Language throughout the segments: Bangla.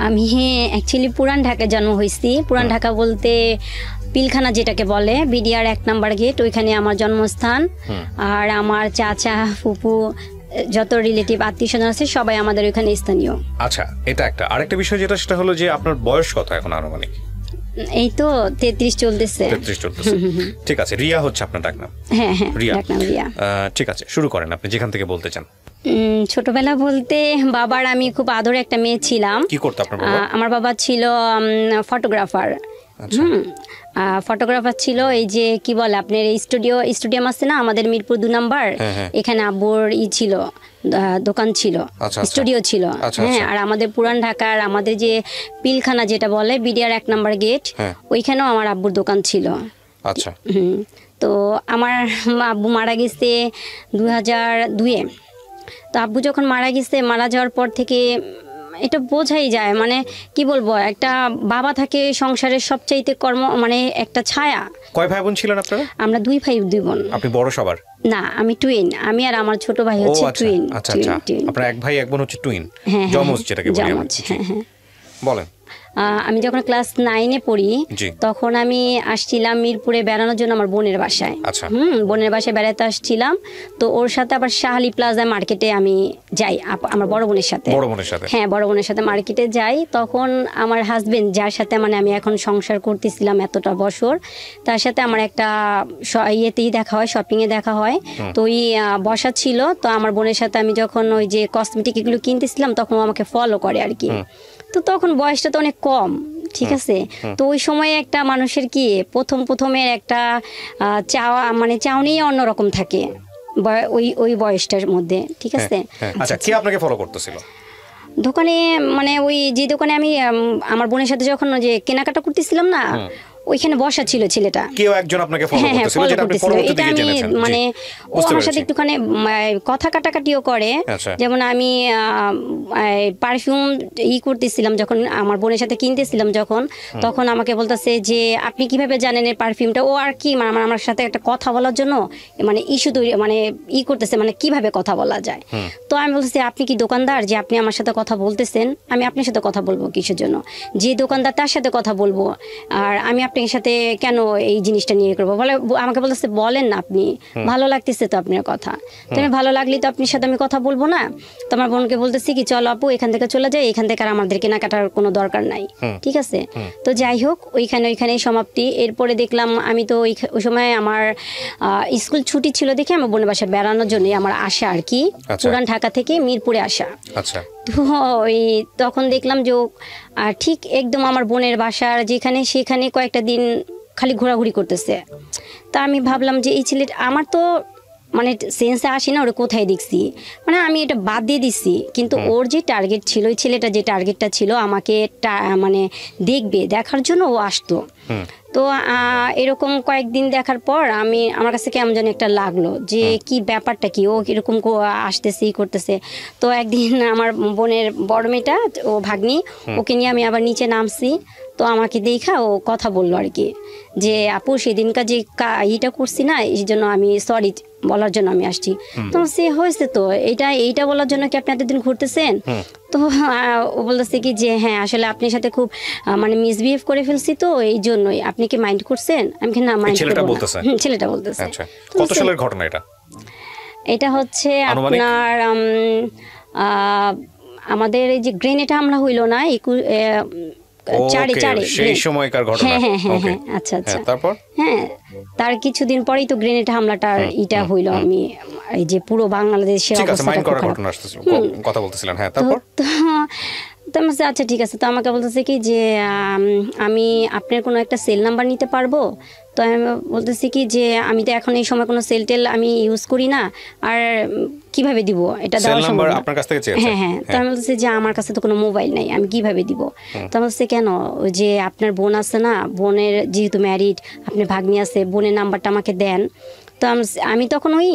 আমি অ্যাকচুয়ালি পুরান ঢাকায় জন্ম হয়েছি। পুরান ঢাকা বলতে পিলখানা যেটাকে বলে, বিডিআর 1 নম্বর গেট, ওইখানে আমার জন্মস্থান। আর আমার চাচা ফুপু যত রিলেটিভ আত্মীয় স্বজন আছে সবাই আমাদের ওইখানে স্থানীয়। আচ্ছা, এটা একটা। আরেকটা বিষয় যেটা সেটা হলো যে আপনার বয়স কত এখন আনুমানিক? এই তো 33 চলতেছে। 33 চলতেছে। ঠিক আছে, রিয়া হচ্ছে আপনার ডাক নাম? হ্যাঁ হ্যাঁ, রিয়া। ডাক নাম রিয়া। ঠিক আছে, শুরু করেন আপনি যেখান থেকে বলতে চান। ছোটবেলা বলতে বাবার আমি খুব আদরে একটা মেয়ে ছিলাম। কি করতে আপনার বাবা? আমার বাবা ছিল ফটোগ্রাফার। ফটোগ্রাফার ছিল। এই যে কি বলে আপনার স্টুডিয়াম আছে না আমাদের মিরপুর 2 নম্বর, এখানে আব্বুর ছিল, দোকান ছিল, স্টুডিও ছিল। হ্যাঁ, আর আমাদের পুরান ঢাকার আমাদের যে পিলখানা যেটা বলে বিডিআর 1 নম্বর গেট, ওইখানেও আমার আব্বুর দোকান ছিল। আচ্ছা। তো আমার আব্বু মারা গেছে 2002-এ। তো আব্বু যখন মারা গেছে, মারা যাওয়ার পর থেকে এটা বোঝাই যায়, মানে কি বলবো, একটা বাবা থাকে সংসারের সবচাইতে মানে একটা ছায়া। কয় ভাই বোন ছিলেন আপনারা? আমরা 2 ভাই 2 বোন। আপনি বড় সবার? না, আমি টুইন। আমি আর আমার ছোট ভাই হচ্ছে টুইন। আচ্ছা আচ্ছা, আপনারা 1 ভাই 1 বোন হচ্ছে টুইন, জমজ যেটাকে বলি আমরা। হ্যাঁ, বলেন। আমি যখন ক্লাস 9-এ পড়ি তখন আমি আসছিলাম মিরপুরে বেড়ানোর জন্য আমার বোনের বাসায়। বোনের বাসায় বেড়াতে আসছিলাম। তো ওর সাথে আবার শাহালি প্লাজা মার্কেটে আমি যাই আমার বড় বোনের সাথে। হ্যাঁ, বড় বোনের সাথে মার্কেটে যাই। তখন আমার হাজবেন্ড, যার সাথে মানে আমি এখন সংসার করতেছিলাম এতটা বছর, তার সাথে আমার একটা ইয়েতেই দেখা হয়, শপিংয়ে দেখা হয়। তো ওই বসা ছিল। তো আমার বোনের সাথে আমি যখন ওই যে কসমেটিক এগুলো কিনতেছিলাম তখন ও আমাকে ফলো করে আর কি। তো তখন বয়সটা তো অনেক কম, ঠিক আছে। তো ওই সময়ে একটা মানুষের কি প্রথমের একটা চাওয়া, মানে চাওনি অন্যরকম থাকে ওই বয়সটার মধ্যে, ঠিক আছে। আচ্ছা, কে আপনাকে ফলো করতেছিল? দোকানে, মানে ওই যে দোকানে আমি আমার বোনের সাথে যখন যে কেনাকাটা করতেছিলাম না, ওইখানে বসা ছিল ছেলেটা। কেউ একজন আপনাকে ফলো করতেছিল, যেটা আপনি পরবর্তীতে এটা আমি মানে ও আমার সাথে একটুখানি কথা কাটাকাটিও করে। যেমন আমি পারফিউম করতেছিলাম যখন আমার বোনের সাথে কিনতেছিলাম যখন, তখন আমাকে বলতেছে যে আপনি কিভাবে জানেন এই পারফিউমটা। ও আর কি মানে আমার সাথে একটা কথা বলার জন্য মানে ইস্যু তৈরি, মানে করতেছে, মানে কিভাবে কথা বলা যায়। তো আমি বলতেছি আপনি কি দোকানদার যে আপনি আমার সাথে কথা বলতেছেন? আমি আপনার সাথে কথা বলবো কিসের জন্য? যে দোকানদার তার সাথে কথা বলবো, আর আমি আপনার সাথে কেন এই জিনিসটা নিয়ে করবো? বলে আমাকে বলতেছে বলেন না আপনি, ভালো লাগতেছে তো আপনার কথা। তুমি ভালো লাগলে তো আপনার সাথে আমি কথা বলবো না। তো আমার বোনকে বলতেছি কি চলো আপু এখান থেকে চলে যাই, এখান থেকে আর আমাদের কেনাকাটার কোনো দরকার নাই, ঠিক আছে। তো যাই হোক, ওইখানেই সমাপ্তি। এরপরে দেখলাম আমি তো ওই সময় আমার স্কুল ছুটি ছিল দেখে আমার বোনের বাসায় বেড়ানোর জন্যই আমার আসা আর কি, পুরান ঢাকা থেকে মিরপুরে আসা। তো ওই তখন দেখলাম যে ঠিক একদম আমার বোনের বাসার যেখানে সেখানে কয়েকটা দিন খালি ঘোরাঘুরি করতেছে। তা আমি ভাবলাম যে এই ছেলেটা আমার তো মানে সেন্সে আসি না ওরা কোথায় দেখছি, মানে আমি এটা বাদ দিয়ে দিচ্ছি। কিন্তু ওর যে টার্গেট ছিল, ওই ছেলেটা যে টার্গেটটা ছিল আমাকে মানে দেখার জন্য ও আসতো। তো এরকম কয়েকদিন দেখার পর আমার কাছে কেমন যেন একটা লাগলো যে কি ব্যাপারটা কি, ও এরকম আসতেছে করতেছে। তো একদিন আমার বোনের বড় মেয়েটা, ও ভাগ্নি, ওকে নিয়ে আমি আবার নিচে নামছি। তো আমাকে দেখা ও কথা বললো আর কি যে আপু সেদিনকার যে ইটা করছি না, এই জন্য আমি সরি বলার জন্য আমি আসছি। তো সে হয়েছে তো এইটা বলার জন্য কি আপনি এতদিন ঘুরতেছেন? তো ও বলতেছে কি যে হ্যাঁ আসলে আপনার সাথে খুব মানে মিসবিহেভ করে ফেলছি, তো এই জন্যই আপনি কি মাইন্ড করছেন? আমি কি না মাইন্ড করব না। ছেলেটা বলতেছে। কত সালের ঘটনা এটা? এটা হচ্ছে আপনার আমাদের এই যে গ্রেনেড হামলা হইল না, সেই সময়কার ঘটনা। হ্যাঁ, আচ্ছা আচ্ছা। তারপর হ্যাঁ, তার কিছুদিন পরেই তো গ্রেনেড হামলাটার ইটা হইল। আমি এই যে পুরো বাংলাদেশের কথা বলতেছিলেন। হ্যাঁ, তারপর তো আচ্ছা ঠিক আছে। তো আমাকে বলতেছে কি যে আমি আপনার কোনো একটা সেল নাম্বার নিতে পারবো? তো আমি বলতেছি কি যে আমি তো এখন এই সময় কোনো সেল টেল আমি ইউজ করি না, আর কিভাবে দিব এটা দেওয়ার সম্ভব না। হ্যাঁ, তো আমি বলতেছি যে আমার কাছে তো কোনো মোবাইল নাই, আমি কিভাবে দিব? তো আমি বলছি কেন, যে আপনার বোন আছে না, বোনের যেহেতু ম্যারিড, আপনার ভাগ্নি আছে, বোনের নাম্বারটা আমাকে দেন। তো আমি তখন ওই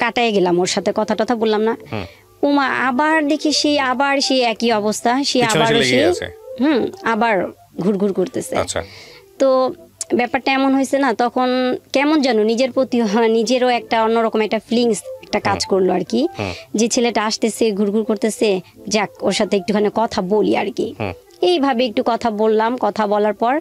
কাটায় গেলাম, ওর সাথে কথা টথা বললাম না। উমা আবার দেখি সেই একই অবস্থা, আবার ঘুরঘুর করতেছে। তো ব্যাপারটা এমন হয়েছে না, তখন কেমন যেন নিজের প্রতি নিজেরও একটা অন্যরকম একটা ফিলিংস একটা কাজ করলো আর কি, যে ছেলেটা আসতেছে ঘুরঘুর করতেছে, যাক ওর সাথে একটুখানি কথা বলি আর কি। এইভাবে একটু কথা বললাম, কথা বলার পর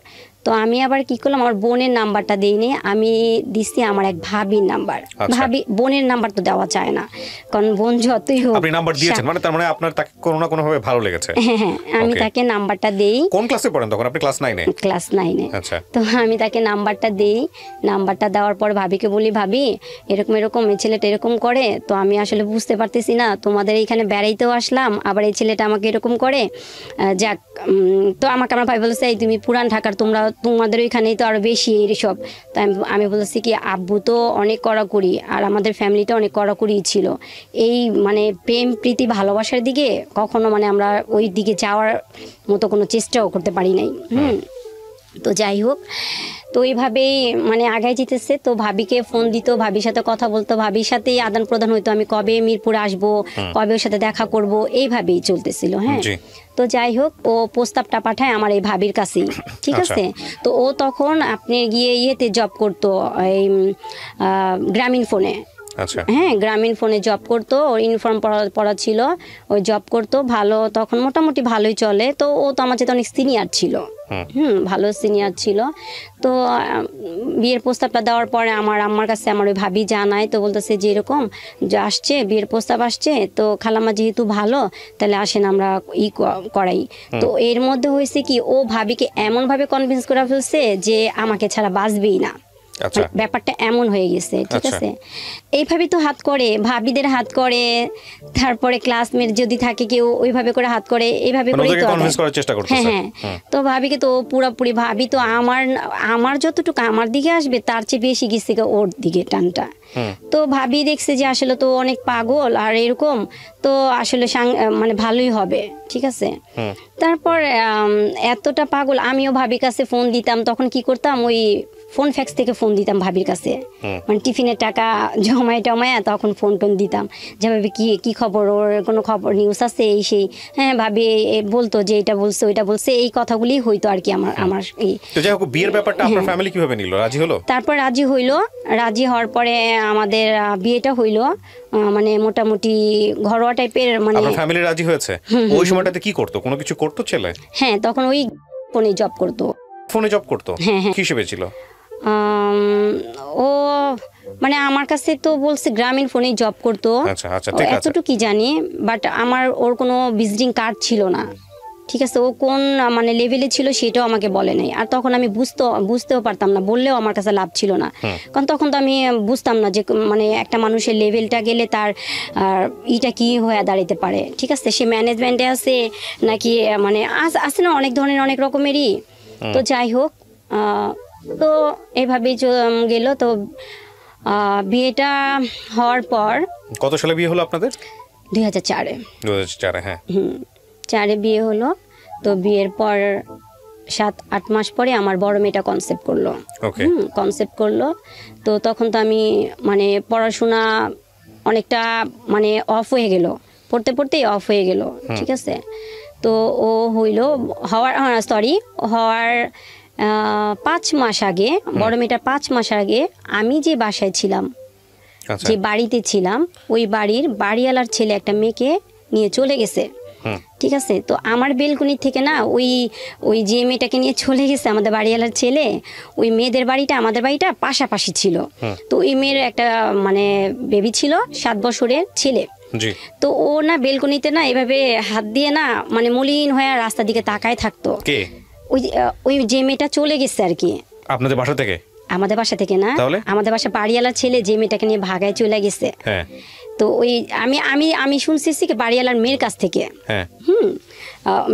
তো আমি আবার কি করলাম, আমার বোনের নাম্বারটা দিইনি, আমি দিচ্ছি আমার এক ভাবির নাম্বার। ভাবি বোনের নাম্বার তো দেওয়া যায় না, কারণ বোন যতই হোক। আপনি নাম্বার দিয়েছেন মানে তার মানে আপনার তাকে কোনো না কোনো ভাবে ভালো লেগেছে। হ্যাঁ, আমি তাকে নাম্বারটা দেই। কোন ক্লাসে পড়েন তখন আপনি? ক্লাস 9 এ। ক্লাস 9 এ। আচ্ছা। তো আমি তাকে নাম্বারটা দেই, নাম্বারটা দেওয়ার পর ভাবিকে বলি, ভাবি এরকম এরকম এই ছেলেটা এরকম করে, তো আমি আসলে বুঝতে পারতেছি না, তোমাদের এইখানে বেড়াইতেও আসলাম, আবার এই ছেলেটা আমাকে এরকম করে, যাক। তো আমাকে আমার ভাই বলেছে, এই তুমি পুরান ঢাকার, তোমাদের ওইখানেই তো আরো বেশি এইসব। তাই আমি বলেছি কি, আব্বু তো অনেক কড়াকড়ি আর আমাদের ফ্যামিলিটা অনেক কড়াকড়ি ছিল, এই মানে প্রেম প্রীতি ভালোবাসার দিকে কখনো মানে আমরা ওই দিকে যাওয়ার মতো কোনো চেষ্টাও করতে পারি নাই। তো যাই হোক, তো এইভাবেই মানে আগায় যেতেছে। তো ভাবিকে ফোন দিত, ভাবির সাথে কথা বলতো, ভাবির সাথেই আদান প্রদান হইতো, আমি কবে মিরপুরে আসবো, কবে ওর সাথে দেখা করব, এইভাবেই চলতেছিল। হ্যাঁ, তো যাই হোক, ও প্রস্তাবটা পাঠায় আমার এই ভাবির কাছেই, ঠিক আছে। তো ও তখন আপনি গিয়ে ইয়েতে জব করতো, এই গ্রামীণ ফোনে। হ্যাঁ, গ্রামীণ ফোনে জব করতো, ওর ইউনিফর্ম পরা ছিল, ওই জব করতো ভালো, তখন মোটামুটি ভালোই চলে। তো ও তো আমার চেয়ে অনেক সিনিয়র ছিল, ভালো সিনিয়র ছিল। তো বিয়ের প্রস্তাবটা দেওয়ার পরে আমার আম্মার কাছে আমার ওই ভাবি জানায়, তো বলতেছে যে এরকম যে আসছে, বিয়ের প্রস্তাব আসছে, তো খালাম্মা যেহেতু ভালো, তাহলে আসেন আমরা করাই। তো এর মধ্যে হয়েছে কি, ও ভাবিকে এমনভাবে কনভিন্স করে ফেলছে যে আমাকে ছাড়া বাঁচবেই না। ব্যাপারটা এমন হয়ে গেছে, ঠিক আছে। এইভাবে তো হাত করে, ভাবিদের হাত করে, তারপরে ক্লাসমেট যদি থাকে কেউ ওইভাবে করে হাত করে, এইভাবে করে তো কনভিন্স করার চেষ্টা করতেছে। হ্যাঁ, তো ভাবিকে তো পুরোপুরি, ভাবি তো আমার যতটুকু আমার দিকে আসবে তার চেয়ে বেশি গেছে ওর দিকে টানটা। তো ভাবি দেখছে যে আসলে তো অনেক পাগল আর এরকম, তো আসলে মানে ভালোই হবে, ঠিক আছে। তারপর এতটা পাগল, আমিও ভাবির কাছে ফোন দিতাম, তখন কি করতাম, ওই ফোন ফ্যাক্স থেকে ফোন দিতাম ভাবির কাছে, মানে টিফিনের টাকা জমায় তখন ফোন টোন দিতাম, যে ভাবি কি খবর, ওর কোনো খবর নিউজ আছে এই সেই। হ্যাঁ, ভাবি বলতো যে এটা বলছে ওইটা বলছে, এই কথাগুলি হইতো আর কি আমার এই। তো যাই হোক, বিয়ের ব্যাপারটা আপনার ফ্যামিলি কিভাবে নিল, রাজি হলো? তারপর রাজি হইলো, রাজি হওয়ার পরে আমাদের বিয়েটা হইলো, মানে মোটামুটি ঘরোয়া টাইপের। মানে আপনার ফ্যামিলি রাজি হয়েছে? ওই সময়টাতে কি করতো, কোনো কিছু করতো ছেলে? হ্যাঁ, তখন ওই ফোনে জব করতো। ফোনে জব করতো? হ্যাঁ। কি হিসেবে ছিল ও? মানে আমার কাছে তো বলছে গ্রামীণ ফোনেই জব করতো, এতটুকু জানি, বাট আমার ওর কোনো ভিজিটিং কার্ড ছিল না, ঠিক আছে। ও কোন মানে লেভেলে ছিল সেটাও আমাকে বলে নাই। আর তখন আমি বুঝতেও পারতাম না, বললেও আমার কাছে লাভ ছিল না, কারণ তখন তো আমি বুঝতাম না যে মানে একটা মানুষের লেভেলটা গেলে তার ইটা কি হয়ে দাঁড়াতে পারে, ঠিক আছে। সে ম্যানেজমেন্টে আছে নাকি, মানে আছে না অনেক ধরনের, অনেক রকমেরই। তো যাই হোক, তো এভাবেই গেল। তো বিয়েটা হওয়ার পর, কত সালে বিয়ে হলো আপনাদের? 2004-এ। 2004-এ, হ্যাঁ। 4-এ বিয়ে হলো। তো বিয়ের পর 7-8 মাস পরে আমার বড় মেয়েটা কনসেপ্ট করলো। তো তখন তো আমি মানে পড়াশোনা অনেকটা মানে অফ হয়ে গেল, পড়তেই অফ হয়ে গেল, ঠিক আছে। তো ও হওয়ার 5 মাস আগে, বড় মেয়েটার 5 মাস আগে আমি যে বাসায় ছিলাম, যে বাড়িতে ছিলাম, ওই বাড়ির বাড়িওয়ালার ছেলে একটা মেয়েকে নিয়ে চলে গেছে, ঠিক আছে। তো আমার বেলকনি থেকে না, ওই যে মেয়েটাকে নিয়ে চলে গেছে আমাদের বাড়িওয়ালার ছেলে, ওই মেয়েদের বাড়িটা আমাদের বাড়িটা পাশাপাশি ছিল। তো ওই মেয়ের একটা মানে বেবি ছিল, 7 বছরের ছেলে। তো ও না বেলকনিতে না এভাবে হাত দিয়ে না, মানে মলিন হয়ে রাস্তার দিকে তাকায় থাকতো। ওই যে মেয়েটা চলে গেছে আর কি। আপনাদের বাসা থেকে? আমাদের বাসা থেকে না, আমাদের বাসা বাড়িওয়ালার ছেলে যে মেয়েটাকে নিয়ে ভাগায় চলে গেছে। তো ওই আমি শুনছি কি বাড়িওয়ালার মেয়ের কাছ থেকে,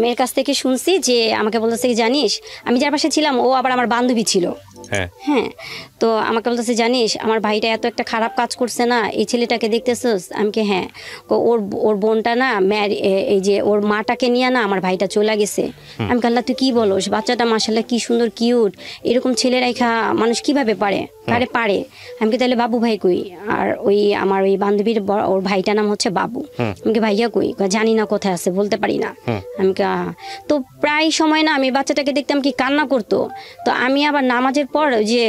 মেয়ের কাছ থেকে শুনছি যে আমাকে বলতেছে, জানিস আমি যার পাশে ছিলাম ও আবার আমার বান্ধবী ছিল। হ্যাঁ, তো আমাকে বলতেছে, জানিস আমার ভাইটা এত একটা খারাপ কাজ করছে না, এই ছেলেটাকে দেখতেছিস? আমাকে হ্যাঁ। ওর বোনটা না এই যে ওর মাটাকে নিয়ে না আমার ভাইটা চলে গেছে। আমি বললাম, তুই কি বলোস? বাচ্চাটা মাশাআল্লাহ কি সুন্দর কিউট, এরকম ছেলে রাইখা মানুষ কিভাবে পারে? আমি তাহলে বাবু ভাই কই? আর ওই আমার ওই বান্ধবীর ওর ভাইটার নাম হচ্ছে বাবু। আমাকে ভাইয়া কই? জানি না কোথায় আছে, বলতে পারি না। আমি তো প্রায় সময় না আমি বাচ্চাটাকে দেখতাম কি কান্না করতো। তো আমি আবার নামাজের পর যে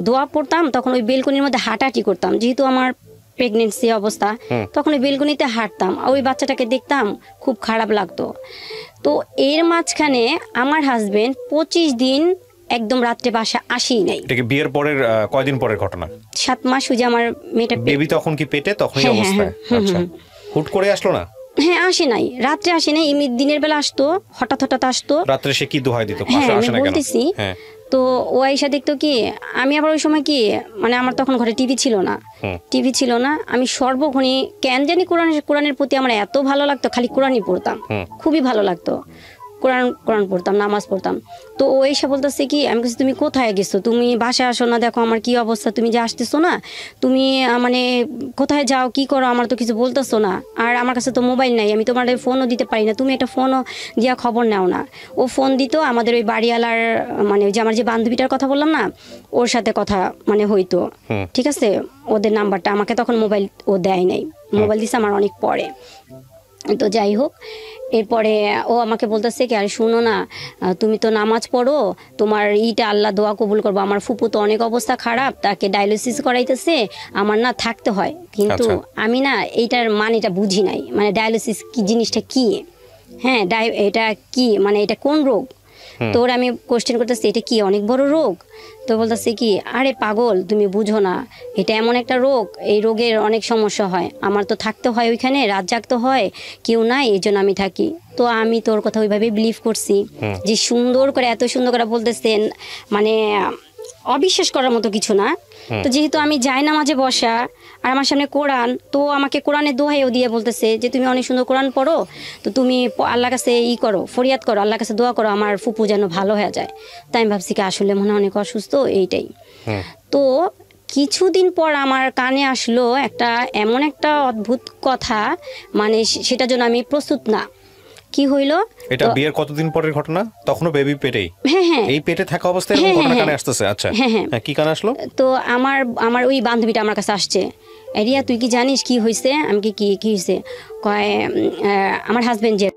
দোয়া পড়তাম, তখন ওই বেলকনির মধ্যে হাঁটাহাঁটি করতাম, যেহেতু আমার প্রেগনেন্সি অবস্থা, তখন ওই বেলকনিতে হাঁটতাম, ওই বাচ্চাটাকে দেখতাম, খুব খারাপ লাগতো। তো এর মাঝখানে আমার হাজবেন্ড 25 দিন একদম রাত্রে বাসা আসেই নাই। এটা কি বিয়ের পরের কয়দিন পরের ঘটনা? 7 মাস হয়ে যে আমার মেয়েটা বেবি তখন কি পেটে, তখনই অবস্থায়? আচ্ছা, হুট করে আসলো না? হ্যাঁ, আসে নাই, রাত্রে আসে নাই, এমনি দিনের বেলা আসতো, হঠাৎ হঠাৎ আসতো। রাত্রে সে কি দোহাই দিত? হ্যাঁ, আমি বলতেছি। তো ও আইসা দেখতো কি, আমি আবার ওই সময় কি মানে আমার তখন ঘরে টিভি ছিল না, আমি সর্বক্ষণই কেন জানি কোরআনের প্রতি আমার এত ভালো লাগতো, খালি কোরআনই পড়তাম, খুবই ভালো লাগতো, কোরআন পড়তাম, নামাজ পড়তাম। তো ও এসে বলতেছে কি, আমি বলছি তুমি কোথায় গেছো, তুমি বাসায় আসো না, দেখো আমার কি অবস্থা, তুমি যে আসতেছো না, তুমি মানে কোথায় যাও, কি করো, আমার তো কিছু বলতেছো না, আর আমার কাছে তো মোবাইল নাই, আমি তোমার ফোনও দিতে পারি না, তুমি একটা ফোনও দিয়া খবর নাও না। ও ফোন দিত আমাদের ওই বাড়িওয়ালার, মানে ওই যে আমার যে বান্ধবীটার কথা বললাম না, ওর সাথে কথা মানে হইতো, ঠিক আছে, ওদের নাম্বারটা আমাকে তখন মোবাইল ও দেয় নাই, মোবাইল দিছে আমার অনেক পরে। তো যাই হোক, এরপরে ও আমাকে বলতেছে কি, আরে শুনো না, তুমি তো নামাজ পড়ো, তোমার আল্লাহ দোয়া কবুল করবো, আমার ফুপু তো অনেক অবস্থা খারাপ, তাকে ডায়ালিসিস করাইতেছে, আমার না থাকতে হয়, কিন্তু আমি না এইটার মানেটা বুঝি নাই, মানে ডায়ালিসিস কি জিনিসটা কি, হ্যাঁ এটা কি, মানে এটা কোন রোগ। তো ওরা আমি কোশ্চেন করতেছি, এটা কি অনেক বড় রোগ? তো বলতেছে কি, আরে পাগল, তুমি বুঝো না, এটা এমন একটা রোগ, এই রোগের অনেক সমস্যা হয়, আমার তো থাকতে হয় ওইখানে, রাত জাগতে হয়, কেউ নাই, এই জন্য আমি থাকি। তো আমি তোর কথা ওইভাবে বিলিভ করছি, যে সুন্দর করে, এত সুন্দর করে বলতেছেন, মানে অবিশ্বাস করার মতো কিছু না। তো যেহেতু আমি যাই নামাজে বসা, আর আমার সামনে কোরআন, তো আমাকে কোরআনের দোহাইও দিয়ে বলতেছে যে তুমি অনেক সুন্দর কোরআন পড়ো, তো তুমি আল্লাহর কাছে করো, ফরিয়াদ করো, আল্লাহর কাছে দোয়া করো, আমার ফুপু যেন ভালো হয়ে যায়। তাই আমি ভাবছি কি আসলে মনে অনেক অসুস্থ, এইটাই। তো কিছুদিন পর আমার কানে আসলো একটা এমন একটা অদ্ভুত কথা, মানে সেটার জন্য আমি প্রস্তুত না। কি হইলো? এটা বিয়ের কতদিন পরের ঘটনা? তখনও বেবি পেটেই? হ্যাঁ, এই পেটে থাকা অবস্থায় ঘটনা কানে আসতেছে? আচ্ছা, হ্যাঁ, কি কানে আসলো? তো আমার ওই বান্ধবীটা আমার কাছে আসছে, রিয়া তুই কি জানিস কি হয়েছে? আমি কি হয়েছে? কয় আমার হাজবেন্ড যে,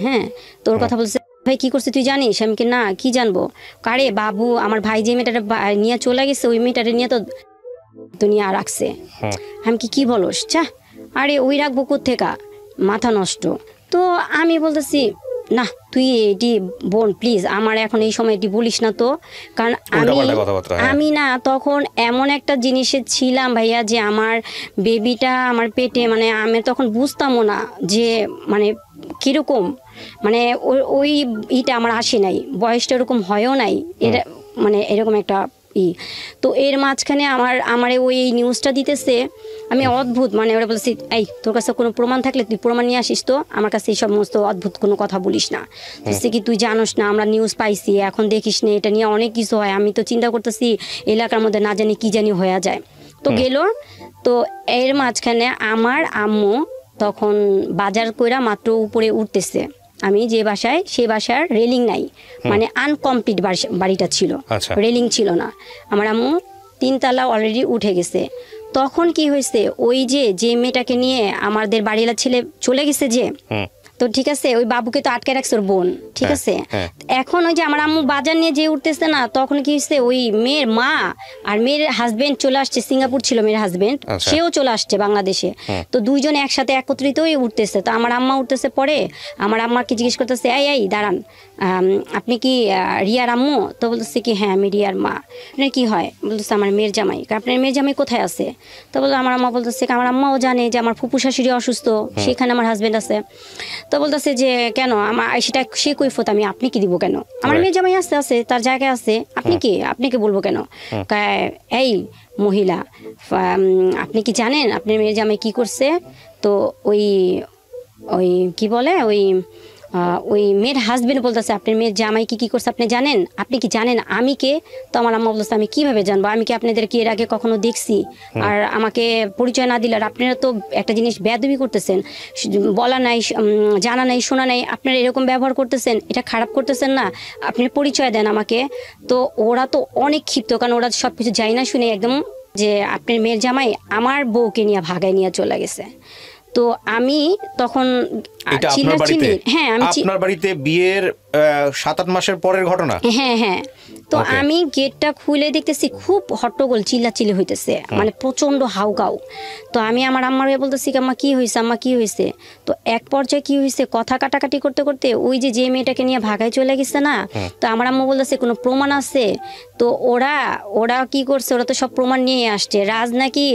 হ্যাঁ, তোর কথা বলছে, ভাই কি করছে তুই জানিস? আমি কি না, কি জানবো? কারে বাবু, আমার ভাই যে মেয়েটারে নিয়ে চলে গেছে, ওই মেয়েটারে নিয়ে তো দুনিয়া রাখছে। আমি কি বলস? চা, আরে ওই রাখবো কোত্থেকা, মাথা নষ্ট। তো আমি বলতেছি না, তুই এটি বোন প্লিজ আমার এখন এই সময় এটি বলিস না তো, কারণ আমি না তখন এমন একটা জিনিসে ছিলাম ভাইয়া, যে আমার বেবিটা আমার পেটে, মানে আমি তখন বুঝতামও না যে মানে কিরকম, মানে ওই ইটা আমার আসে নাই, বয়সটা এরকম হয়ও নাই, এটা মানে এরকম একটা তো এর মাঝখানে আমার ওই নিউজটা দিতেছে, আমি অদ্ভুত, মানে ওরা বলছি, এই তোর কাছে কোনো প্রমাণ থাকলে তুই প্রমাণ নিয়ে আসিস, তো আমার কাছে এই সমস্ত অদ্ভুত কোনো কথা বলিস না, বলছে কি তুই জানোস না, আমরা নিউজ পাইছি, এখন দেখিস না, এটা নিয়ে অনেক কিছু হয়, আমি তো চিন্তা করতেছি এলাকার মধ্যে না জানি কি জানি হয়ে যায়। তো গেল, তো এর মাঝখানে আমার আম্মু তখন বাজার কইরা মাত্র উপরে উঠতেছে, আমি যে বাসায়, সেই বাসার রেলিং নাই, মানে আনকমপ্লিট বাড়িটা ছিল, রেলিং ছিল না, আমার আম্মু 3 তলা অলরেডি উঠে গেছে। তখন কি হয়েছে, ওই যে মেয়েটাকে নিয়ে আমাদের বাড়িওয়ালা ছেলে চলে গেছে যে, তো ঠিক আছে, ওই বাবুকে তো আটকে রাখছে ওর বোন, ঠিক আছে, এখন ওই যে আমার আম্মু বাজার নিয়ে যে উঠতেছে না, তখন কি হয়েছে, ওই মেয়ের মা আর মেয়ের হাজবেন্ড চলে আসছে, সিঙ্গাপুর ছিল মেয়ের হাজবেন্ড, সেও চলে আসছে বাংলাদেশে, তো দুইজনে একসাথে একত্রিত হয়ে উঠতেছে। তো আমার আম্মা উঠতেছে, পরে আমার আম্মাকে জিজ্ঞেস করতেছে, এই দাঁড়ান, আপনি কি রিয়ার আম্মু? তো বলতেছে কি হ্যাঁ আমি রিয়ার মা। কি হয়? বলতেছে আমার মেয়ের জামাই। আপনার মেয়ের জামাই কোথায় আছে? তো বলতে আমার আম্মা বলতেছে আমার আম্মাও জানে যে আমার ফুপু শাশুড়ি অসুস্থ, সেখানে আমার হাজবেন্ড আছে। তো বলতেছে যে কেন আমার সেটা সে কৈফত আমি আপনি কি দিব কেন? আমার মেয়ের জামাই আছে তার জায়গায় আছে, আপনাকে বলবো কেন? এই মহিলা, আপনি কি জানেন আপনার মেয়ের জামাই কি করছে? তো ওই কি বলে, ওই মেয়ের হাজবেন্ড বলতেছে আপনার মেয়ের জামাই কি করছে আপনি জানেন? আপনি কি জানেন আমি কে? তো আমার আম্মা বলতেছে আমি কিভাবে জানবো, আমি কি আপনাদেরকে এর আগে কখনো দেখছি? আর আমাকে পরিচয় না দিলে, আর আপনারা তো একটা জিনিস বেয়াদবি করতেছেন, বলা নাই, জানা নাই, শোনা নাই, আপনারা এরকম ব্যবহার করতেছেন, এটা খারাপ করতেছেন না, আপনি পরিচয় দেন আমাকে। তো ওরা তো অনেক ক্ষিপ্ত, কারণ ওরা সব কিছু যাই না শুনে একদম যে আপনার মেয়ের জামাই আমার বউকে নিয়ে ভাগায় নিয়ে চলে গেছে। তো আমি তখন আপনার বাড়িতে বিয়ের 7-8 মাসের পরের ঘটনা? হ্যাঁ হ্যাঁ। তো আমি গেটটা খুলে দেখতেছি খুব হট্টগোল, চিল্লাচিল্লি হইতেছে, মানে প্রচন্ড হাউকাউ। তো আমি আমার আম্মার বলতেছি, আম্মা কি হয়েছে, আম্মা কি হয়েছে? তো এক পর্যায়ে কি হয়েছে, কথা কাটাকাটি করতে করতে ওই যে মেয়েটাকে নিয়ে ভাগায় চলে গেছে না, তো আমার আম্মা বলতেছে কোনো প্রমাণ আছে? তো ওরা কি করছে, ওরা তো সব প্রমাণ নিয়ে আসছে। রাজ নাকি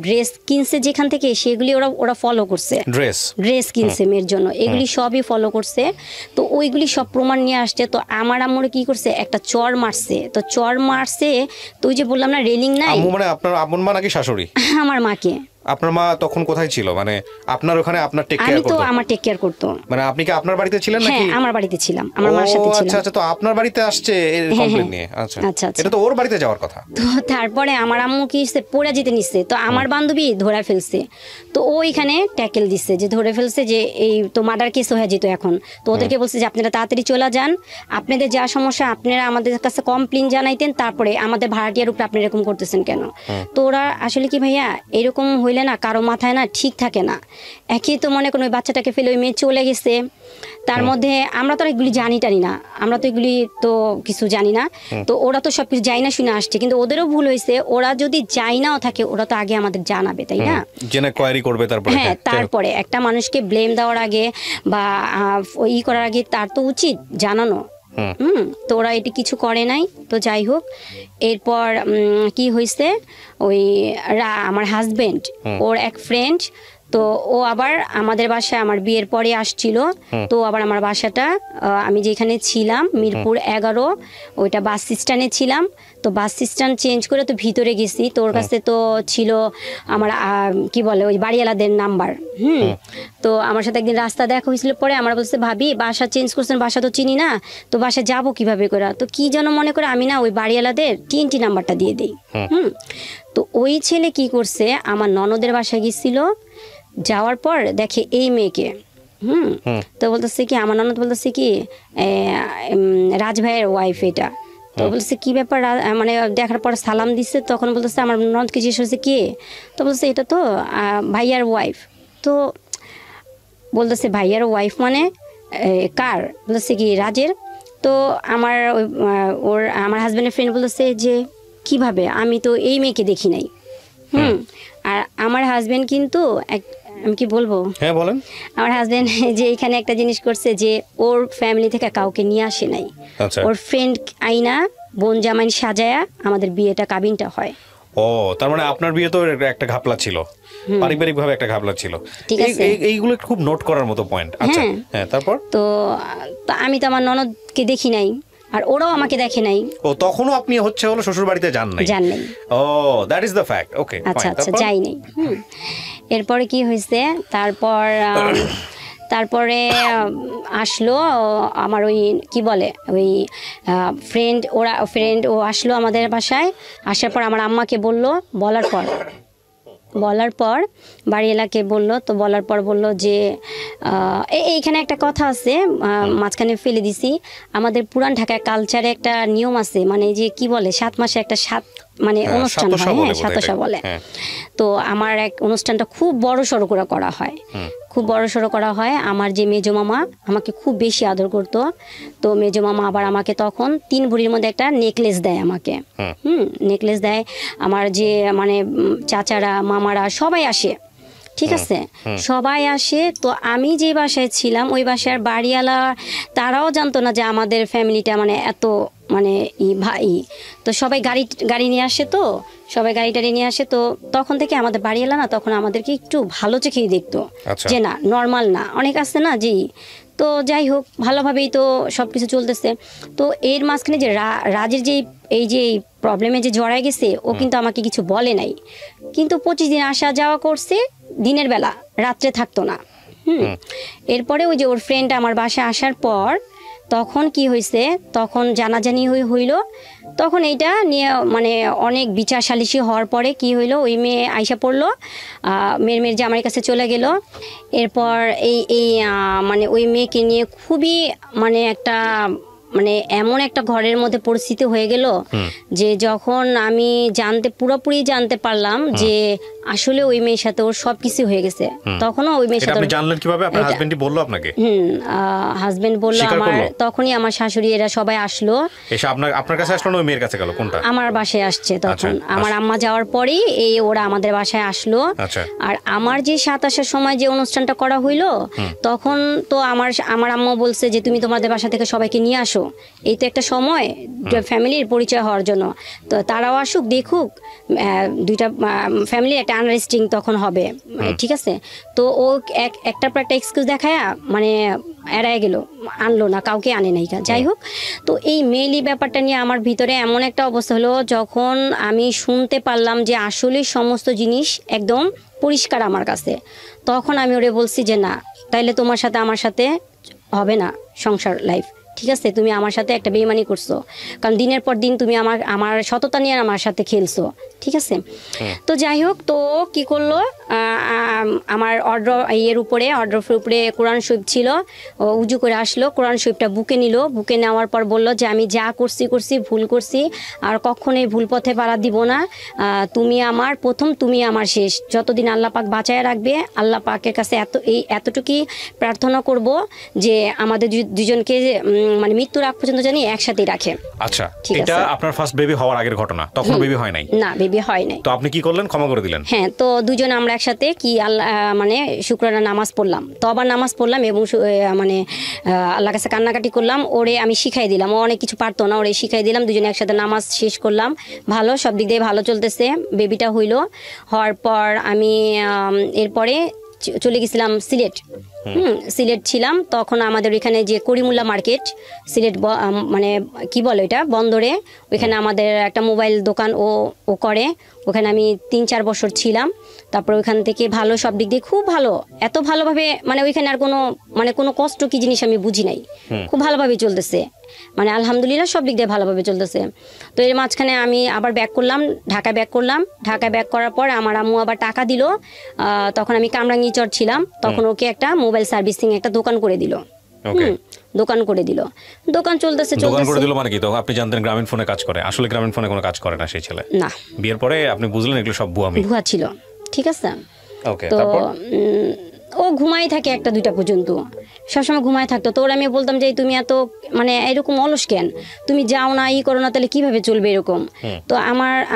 ড্রেস কিনছে যেখান থেকে, সেগুলি ওরা ফলো করছে। ড্রেস কিনছে মেয়ের জন্য, এগুলি সবই ফলো করছে। তো ওইগুলি সব প্রমাণ নিয়ে আসছে। তো আমার আম্মুরে কি করছে, একটা চর মারছে। তো চর মারছে, তো ওই যে বললাম না রেলিং নাই। আম্মু মানে আপনার আম্মুর মা নাকি শাশুড়ি? আমার মাকে। আপনার মা তখন কোথায় ছিল, মানে আপনার ওখানে আপনার টেক কেয়ার করতো? আমি তো আমার টেক কেয়ার করতো। মানে আপনি কি আপনার বাড়িতে ছিলেন নাকি? হ্যাঁ আমার বাড়িতে ছিলাম, আমার মার সাথে ছিলাম। আচ্ছা আচ্ছা। তো আপনার বাড়িতে আসছে এই কমপ্লেইন নিয়ে? আচ্ছা আচ্ছা। এটা তো ওর বাড়িতে যাওয়ার কথা। তো তারপরে আমার আম্মু কি পড়ে যেতে নিচ্ছে, তো আমার বান্ধবী ধরে ফেলছে। তো ও এখানে ট্যাকেল দিচ্ছে যে ধরে ফেলছে যে এই তো মার্ডার কেস হয়ে যেত এখন। তো ওদেরকে বলছে যে আপনারা তাড়াতাড়ি চলে যান, আপনাদের যা সমস্যা আপনারা আমাদের কাছে কমপ্লেইন জানাইতেন, তারপরে আমাদের ভাড়াটিয়ার উপরে আপনি এরকম করতেছেন কেন? তো ওরা আসলে কি ভাইয়া, এরকম হইলে না কারো মাথায় না ঠিক থাকে না। একই তো মনে করুন ওই বাচ্চাটাকে ফেলে ওই মেয়ে চলে গেছে, তার মধ্যে আমরা তো এগুলি জানি না, আমরা তো এগুলি তো কিছু জানি না। তো ওরা তো সবকিছু যাই না শুনে আসছে, কিন্তু ওদেরও ভুল হয়েছে। ওরা যদি যাই নাও থাকে, ওরা তো আগে আমাদের জানাবে, তাই না? জেনে কোয়ারি করবে তারপরে। হ্যাঁ, তারপরে একটা মানুষকে ব্লেম দেওয়ার আগে বা করার আগে তার তো উচিত জানানো। তো ওরা এটি কিছু করে নাই। তো যাই হোক, এরপর কি হয়েছে, ওই আমার হাজবেন্ড ওর এক ফ্রেন্ড, তো ও আবার আমাদের বাসায় আমার বিয়ের পরে আসছিল। তো আবার আমার বাসাটা আমি যেখানে ছিলাম মিরপুর 11, ওইটা বাস স্ট্যান্ডে ছিলাম। তো বাস স্ট্যান্ড চেঞ্জ করে তো ভিতরে গেছি, তো ওর কাছে তো ছিল আমার কি বলে ওই বাড়িওয়ালাদের নাম্বার। তো আমার সাথে একদিন রাস্তা দেখা হয়েছিল, পরে আমার বলছে ভাবি বাসা চেঞ্জ করছেন, বাসা তো চিনি না, তো বাসা যাবো কিভাবে করে? তো কি যেন মনে করে আমি না ওই বাড়িওয়ালাদের টিএনটি নাম্বারটা দিয়ে দিই। তো ওই ছেলে কি করছে, আমার ননদের বাসায় গেছিল, যাওয়ার পর দেখে এই মেয়েকে। তো বলতেছে কি, আমার ননদ বলতেছে কি রাজ ভাইয়ের ওয়াইফ এটা। তো বলছে কি ব্যাপার, মানে দেখার পর সালাম দিচ্ছে। তখন বলতেছে আমার ননদকে জিজ্ঞেস করছে কে? তো বলছে এটা তো ভাইয়ার ওয়াইফ। তো বলতেছে ভাইয়ার ওয়াইফ মানে কার? বলতেছে কি রাজের। তো আমার আমার হাজব্যান্ডের ফ্রেন্ড বলতেছে যে কিভাবে, আমি তো এই মেয়েকে দেখি নাই। আর আমার হাজব্যান্ড কিন্তু আমি কি বলবো, হ্যাঁ বলেন। আমার হাজবেন্ড যে এখানে একটা জিনিস করছে যে ওর ফ্যামিলি থেকে কাউকে নিয়ে আসে নাই। ওর ফ্রেন্ড আইনা বোন জামাই সাজায়া আমাদের বিয়েটা কাবিনটা হয়। ও তার মানে আপনার বিয়ে তো একটা ঘাপলা ছিল, পারিবারিক ভাবে একটা ঘাপলা ছিল। এইগুলো খুব নোট করার মতো পয়েন্ট। আচ্ছা হ্যাঁ, তারপর তো আমি তো আমার ননদকে দেখি নাই, আর ওরাও আমাকে দেখে নাই। ও তখনও আপনি হলো শ্বশুর বাড়িতে যান নাই? ও দ্যাট ইজ দ্য ফ্যাক্ট। ওকে আচ্ছা আচ্ছা, যাই নাই। এরপরে কি হয়েছে, তারপরে আসলো আমার ওই কি বলে ওই ফ্রেন্ড ও আসলো আমাদের বাসায়। আসার পর আমার আম্মাকে বলার পর বাড়িওয়ালাকে বললো। তো বলার পর বললো যে এইখানে একটা কথা আছে, মাঝখানে ফেলে দিছি। আমাদের পুরান ঢাকায় কালচারে একটা নিয়ম আছে, মানে যে কি বলে 7 মাসে একটা মানে অনুষ্ঠান হয়, হ্যাঁ সাতসা বলে। তো আমার এক অনুষ্ঠানটা খুব বড় সড়ো করে করা হয়, খুব বড় সড়ো করা হয়। আমার যে মেজো মামা আমাকে খুব বেশি আদর করতো। তো মেজো মামা আবার আমাকে তখন 3 ভরির মধ্যে একটা নেকলেস দেয় আমাকে। নেকলেস দেয়। আমার যে মানে চাচারা মামারা সবাই আসে, ঠিক আছে, সবাই আসে। তো আমি যে বাসায় ছিলাম ওই বাসার বাড়িওয়ালা তারাও জানতো না যে আমাদের ফ্যামিলিটা মানে এত মানে ভাই। তো সবাই গাড়ি নিয়ে আসে, তো সবাই গাড়ি নিয়ে আসে। তো তখন থেকে আমাদের বাড়িওয়ালা না তখন আমাদেরকে একটু ভালো চোখেই দেখতো, যে না নর্মাল না, অনেক আসছে না জি। তো যাই হোক ভালোভাবেই তো সব কিছু চলতেছে। তো এর মাঝখানে যে রাজের যে এই যে প্রবলেমে যে জড়ায় গেছে, ও কিন্তু আমাকে কিছু বলে নাই, কিন্তু 25 দিন আসা যাওয়া করছে দিনের বেলা, রাত্রে থাকতো না। এরপরে ওই যে ওর ফ্রেন্ড আমার বাসায় আসার পর তখন কি হয়েছে, তখন জানাজানি হইল। তখন এইটা নিয়ে মানে অনেক বিচার সালিশি হওয়ার পরে কি হইলো, ওই মেয়ে আইসা পড়লো, মেয়ের জামাইয়ের কাছে চলে গেল। এরপর এই মানে ওই মেয়েকে নিয়ে খুবই মানে একটা মানে এমন একটা ঘরের মধ্যে পরিস্থিতি হয়ে গেল যে যখন আমি পুরোপুরি জানতে পারলাম যে আসলে ওই মেয়ের সাথে ওর সবকিছু হয়ে গেছে, তখনও ওই মেয়ের সাথে। আপনি জানলেন কিভাবে? আপনার হাজবেন্ডই বললো আপনাকে? হাজবেন্ড বললো। তখনই আমার শাশুড়ি এরা সবাই আসলো। এসে আপনার কাছে আসলো না ওই মেয়ের কাছে গেল? কোনটা? আমার বাসায় আসছে তখন। আমার আম্মা যাওয়ার পরেই ওরা আমাদের বাসায় আসলো। আর আমার যে সাত আসার সময় যে অনুষ্ঠানটা করা হইলো, তখন তো আমার আম্মা বলছে যে তুমি তোমাদের বাসা থেকে সবাইকে নিয়ে আসো, এই তো একটা সময় ফ্যামিলির পরিচয় হওয়ার জন্য, তো তারাও আসুক দেখুক, দুইটা ফ্যামিলির একটা আন্ডারস্ট্যান্ডিং তখন হবে, ঠিক আছে। তো ও একটার পর একটা এক্সকিউজ দেখায় মানে এড়ায় গেল, আনলো না, কাউকে আনে নাই। যাই হোক, তো এই মেইলি ব্যাপারটা নিয়ে আমার ভিতরে এমন একটা অবস্থা হলো, যখন আমি শুনতে পারলাম যে আসলে সমস্ত জিনিস একদম পরিষ্কার আমার কাছে, তখন আমি ওরে বলছি যে না, তাইলে তোমার সাথে আমার সাথে হবে না সংসার লাইফ, ঠিক আছে। তুমি আমার সাথে একটা বেইমানি করছো, কারণ দিনের পর দিন তুমি আমার সততা নিয়ে আমার সাথে খেলছো, ঠিক আছে। তো যাই হোক, তো কি করলো, আমার অর্ডারের উপরে কোরআন শরীফ ছিল, উজু করে আসলো, কোরআন শরীফটা বুকে নিল, বুকে নেওয়ার পর বলল যে আমি যা করছি ভুল করছি, আর কখনোই ভুল পথে পাড়া দিব না, তুমি আমার প্রথম, তুমি আমার শেষ, যতদিন আল্লাহ পাক বাঁচায় রাখবে, আল্লাহ পাকের কাছে এতটুকুই প্রার্থনা করব যে আমাদের দুজনকে মানে মৃত্যুর আগ পর্যন্ত জানি একসাথেই রাখে। আচ্ছা, এটা আপনার ফার্স্ট বেবি হওয়ার আগের ঘটনা, তখন বেবি হয় নাই? না, বেবি হয় নাই। তো আপনি কি করলেন? ক্ষমা করে দিলেন? হ্যাঁ, তো দুজন আমরা একসাথে মানে শুক্রানা নামাজ পড়লাম, তবার নামাজ পড়লাম, এবং মানে আল্লাহর কাছে কান্নাকাটি করলাম। ওরে আমি শিখাই দিলাম, ও অনেক কিছু পারতো না, ওরে শিখাই দিলাম, দুজনে একসাথে নামাজ শেষ করলাম। ভালো, সব দিক দিয়ে ভালো চলতেছে। বেবিটা হওয়ার পর আমি এরপরে চলে গেছিলাম সিলেট। সিলেট ছিলাম তখন, আমাদের ওইখানে যে করিমুল্লা মার্কেট, সিলেট মানে কি বলো এটা, বন্দরে, ওইখানে আমাদের একটা মোবাইল দোকান ও করে, ওখানে আমি 3-4 বছর ছিলাম। তারপর ওইখান থেকে ভালো, সব দিক দিয়ে খুব ভালো, এত ভালোভাবে, মানে ওইখানে আর কোনো কষ্ট কি জিনিস আমি বুঝি নাই, খুব ভালোভাবে চলতেছে, মানে আলহামদুলিল্লাহ সব দিক দিয়ে ভালোভাবে চলতেছে। তো এর মাঝখানে আমি আবার ঢাকা ব্যাক করলাম। ঢাকা ব্যাক করার পর আমার আম্মু আবার টাকা দিল, তখন আমি কামরাঙ্গীচর ছিলাম, তখন ওকে একটা মোবাইল সার্ভিসিং একটা দোকান করে দিল। দোকান চলতেছে। মানে কি, তখন আপনি জানতেন গ্রামীণ ফোনে কাজ করে? আসলে গ্রামীণ ফোনে কোনো কাজ করে না সেই ছেলে? না। বিয়ের পরে আপনি বুঝলেন এগুলো সব ভুয়া ছিল, ঠিক আছে। তো ও ঘুমাই থাকে 1-2টা পর্যন্ত, সবসময় ঘুমায় থাকতো। তো ওরা আমি বলতাম যে তুমি এত মানে এরকম অলস কেন, তুমি যাও না, করো না, তাহলে কিভাবে চলবে এরকম। তো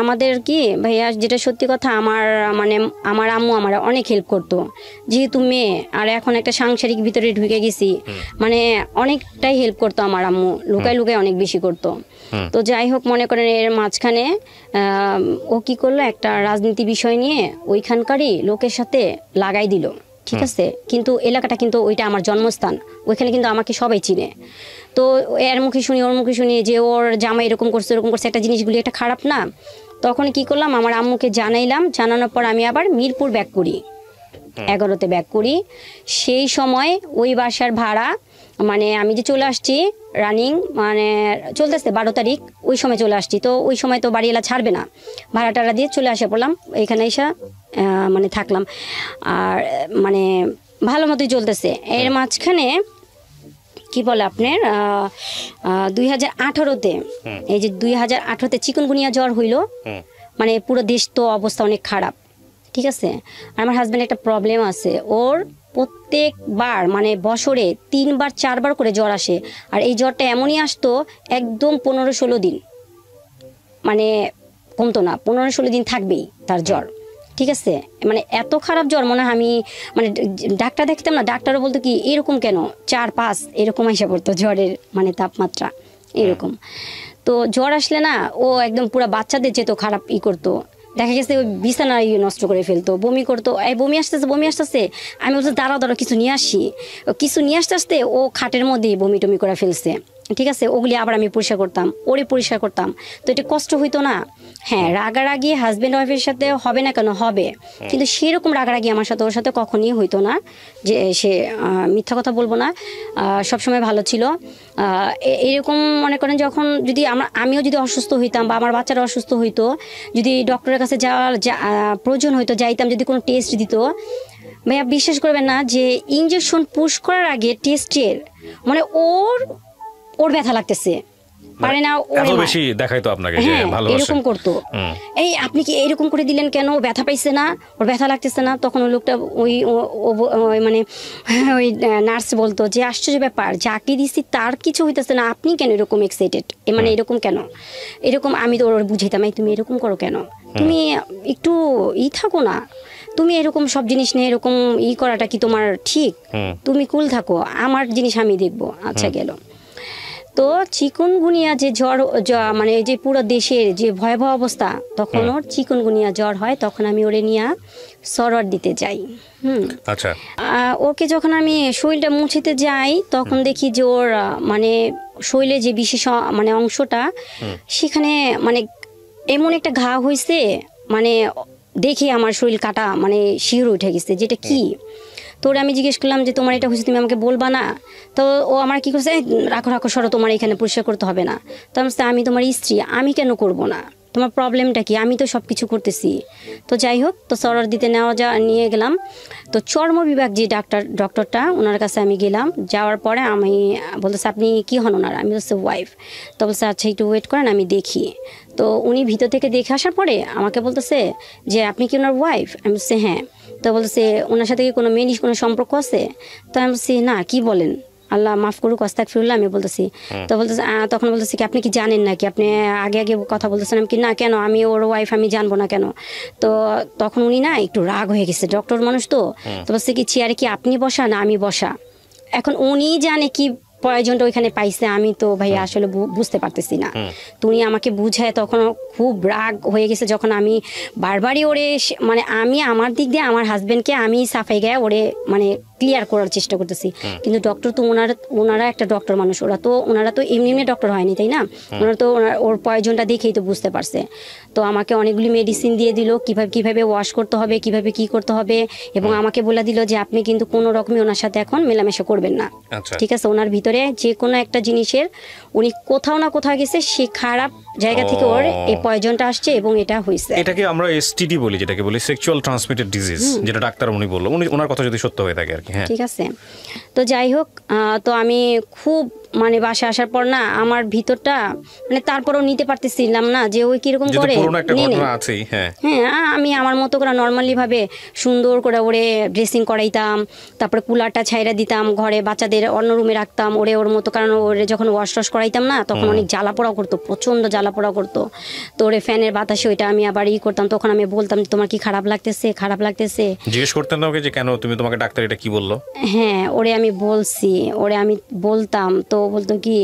আমাদের কি ভাইয়া, যেটা সত্যি কথা, আমার আম্মু আমার অনেক হেল্প করতো, যেহেতু মেয়ে, আর এখন একটা সাংসারিক ভিতরে ঢুকে গেছি, মানে অনেকটাই হেল্প করতো আমার আম্মু, লুকায় অনেক বেশি করতো। তো যাই হোক, মনে করেন এর মাঝখানে ও কি করলো, একটা রাজনীতি বিষয় নিয়ে ওইখানকারই লোকের সাথে লাগাই দিল, ঠিক আছে। কিন্তু এলাকাটা কিন্তু ওইটা আমার জন্মস্থান, ওইখানে কিন্তু আমাকে সবাই চিনে। তো এর মুখে শুনি, ওর মুখে শুনি যে ওর জামাই এরকম করছে, একটা জিনিসগুলি একটা খারাপ না। তখন কি করলাম, আমার আম্মুকে জানাইলাম, জানানোর পর আমি আবার মিরপুর ব্যাক করি, 11তে ব্যাক করি। সেই সময় ওই বাসার ভাড়া, মানে আমি যে চলে আসছি রানিং, মানে চলতেছে 12 তারিখ, ওই সময় চলে আসছি। তো ওই সময় তো বাড়িওয়ালা ছাড়বে না, ভাড়া টাড়া দিয়ে চলে আসে পড়লাম, এখানে এসে মানে থাকলাম, আর মানে ভালো মতোই চলতেছে। এর মাঝখানে কি বলে আপনার 2018-তে, এই যে 2018-তে চিকুনগুনিয়া জ্বর হইল, মানে পুরো দেশ তো অবস্থা অনেক খারাপ, ঠিক আছে। আর আমার হাজব্যান্ড একটা প্রবলেম আছে, ওর প্রত্যেকবার মানে বছরে 3-4বার করে জ্বর আসে, আর এই জ্বরটা এমনই আসতো একদম 15-16 দিন, মানে কমতো না, 15-16 দিন থাকবেই তার জ্বর, ঠিক আছে। মানে এত খারাপ জ্বর, মনে হয় আমি মানে ডাক্তার দেখতাম না, ডাক্তারও বলতো কি এরকম কেন, 4-5 এরকম এসে পড়তো জ্বরের মানে তাপমাত্রা এরকম। তো জ্বর আসলে না, ও একদম পুরো বাচ্চাদের যেত খারাপ করতো, দেখা গেছে ওই বিছানা নষ্ট করে ফেলতো, বমি করতো, বমি আসতেছে, আমি বলছি দাঁড়াও কিছু নিয়ে আসতে ও খাটের মধ্যেই বমি টমি করে ফেলছে, ঠিক আছে। ওগুলি আবার আমি পরিষ্কার করতাম, তো এটা কষ্ট হইতো না। হ্যাঁ, রাগারাগি হাজব্যান্ড ওয়াইফের সাথে হবে না কেন, হবে, কিন্তু সেরকম রাগারাগি আমার সাথে ওর সাথে কখনই হইতো না, যে সে মিথ্যা কথা বলবো না, সবসময় ভালো ছিল। এরকম মনে করেন যখন যদি আমিও যদি অসুস্থ হইতাম বা আমার বাচ্চারা অসুস্থ হইতো, যদি ডক্টরের কাছে যাওয়ার প্রয়োজন হইতো, যাইতাম, যদি কোনো টেস্ট দিত, ভাইয়া বিশ্বাস করবেন না যে ইঞ্জেকশন পুশ করার আগে টেস্টের মানে ওর ব্যথা লাগতেছে, পারে না এত বেশি দেখাইতো আপনাকে যে ভালোবাসে, এরকম করতো। এই আপনি কি এরকম করে দিলেন কেন, ব্যথা পাইছে না, ওর ব্যথা লাগতেছে না। তখন ওই লোকটা ওই মানে ওই নার্স বলতো যে আশ্চর্য ব্যাপার, যাকে দিছি তার কিছু হইতেছে না, আপনি কেন এরকম এক্সাইটেড, মানে এরকম কেন, এরকম। আমি তো ওর বুঝাইতাম, তুমি এরকম করো কেন, তুমি একটু থাকো না, তুমি এরকম সব জিনিস নিয়ে এরকম করাটা কি তোমার ঠিক, তুমি কুল থাকো, আমার জিনিস আমি দেখবো। আচ্ছা গেল। তো চিকুনগুনিয়া যে জ্বর, মানে যে পুরো দেশের যে ভয়াবহ অবস্থা, তখন ওর চিকুনগুনিয়া জ্বর হয়। তখন আমি ওরে নিয়ে সরোয়ার দিতে যাই। আচ্ছা, ওকে যখন আমি শরীরটা মুছিতে যাই, তখন দেখি যে ওর মানে শরীরে যে বিশেষ মানে অংশটা, সেখানে মানে এমন একটা ঘা হয়েছে, মানে দেখে আমার শরীর কাটা মানে শিহর উঠে গেছে, যেটা কি। তো আমি জিজ্ঞেস করলাম যে তোমার এটা হয়েছে, তুমি আমাকে বলবা না? তো ও আমার কি করছে, রাখো রাখো সরো, তোমার এখানে পরিষ্কার করতে হবে না। তো আমি তোমার স্ত্রী, আমি কেন করব না, তোমার প্রবলেমটা কি, আমি তো সব কিছু করতেছি। তো যাই হোক, তো সরর দিতে নিয়ে গেলাম। তো চর্ম বিভাগ যে ডক্টরটা, ওনার কাছে আমি গেলাম। যাওয়ার পরে আমি বলতেছে আপনি কি হন ওনার? আমি বলছি ওয়াইফ। তো বলছে আচ্ছা একটু ওয়েট করেন, আমি দেখি। তো উনি ভিতর থেকে দেখে আসার পরে আমাকে বলতেছে যে আপনি কি ওনার ওয়াইফ? আমি বলছি হ্যাঁ। তো বলছে ওনার সাথে কি কোনো মেয়ের কোনো সম্পর্ক আছে? তো আমি বলছি না, কি বলেন, আল্লাহ মাফ করুক, আস্তাগফিরুল্লাহ আমি বলতেছি। তো বলতেছে তখন বলতেছি কি আপনি কি জানেন নাকি, আপনি আগে আগে কথা বলতেছেন? আমি কি না, কেন, আমি ওর ওয়াইফ, আমি জানবো না কেন? তো তখন উনি না একটু রাগ হয়ে গেছে, ডক্টর মানুষ তো। তো বলছে কি চেয়ারে কি আপনি বসা না আমি বসা? এখন উনি জানে কি প্রয়োজনটা ওইখানে পাইছে, আমি তো ভাই আসলে বুঝতে পারতেছি না। তো উনি আমাকে বুঝায়, তখন খুব রাগ হয়ে গেছে। যখন আমি বারবারই ওরে মানে আমি আমার দিক দিয়ে আমার হাজবেন্ডকে আমি সাফাই গায়ে ওরে মানে ক্লিয়ার করার চেষ্টা করতেছি, কিন্তু ডক্টর তো ওনারা একটা ডক্টর মানুষ, ওনারা তো এমনি এমনি ডক্টর হয়নি, তাই না? ওনারা তো ওর প্রয়োজনটা দেখেই তো বুঝতে পারছে। তো আমাকে অনেকগুলি মেডিসিন দিয়ে দিল, কিভাবে ওয়াশ করতে হবে, কিভাবে কি করতে হবে, এবং আমাকে বলে দিল যে আপনি কিন্তু কোনো রকমই ওনার সাথে এখন মেলামেশা করবেন না, ঠিক আছে? ওনার ভিতরে যে কোনো একটা জিনিসের উনি কোথাও না কোথাও গেছে, সে খারাপ জায়গা থেকে ওর এই প্রয়োজনটা আসছে এবং এটা হয়েছে। এটাকে আমরা এসটিডি বলি, যেটাকে বলি সেক্সুয়াল ট্রান্সমিটেড ডিজিজ, যেটা ডাক্তার উনি বললো, ওনার কথা যদি সত্য হয়ে থাকে আর কি। ঠিক আছে। তো যাই হোক, তো আমি খুব মানে বাসা আসার পর না আমার ভিতরটা মানে তারপরেও নিতে পারতেছিলাম না যে ওই কিরকম করে। হ্যাঁ, আমি আমার মতো করে নর্মালি ভাবে সুন্দর করে ওরে ড্রেসিং করাইতাম, তারপরে কুলারটা ছাইরা দিতাম, ঘরে বাচ্চাদের অন্য রুমে রাখতাম ওরে ওর মতো। কারণ ওরে যখন ওয়াশ টশ করাইতাম না, তখন অনেক জ্বালা পোড়া করতো, প্রচন্ড জ্বালা পোড়া করতো। তো ওরে ফ্যানের বাতাসে ওইটা আমি আবার করতাম। তখন আমি বলতাম তোমার কি খারাপ লাগতেছে, খারাপ লাগতেছে, জিজ্ঞেস করতেন না ওকে যে কেন তুমি, তোমাকে ডাক্তার এটা কি বললো? হ্যাঁ, ওরে আমি বলছি, ওরে আমি বলতাম। তো বলতো কি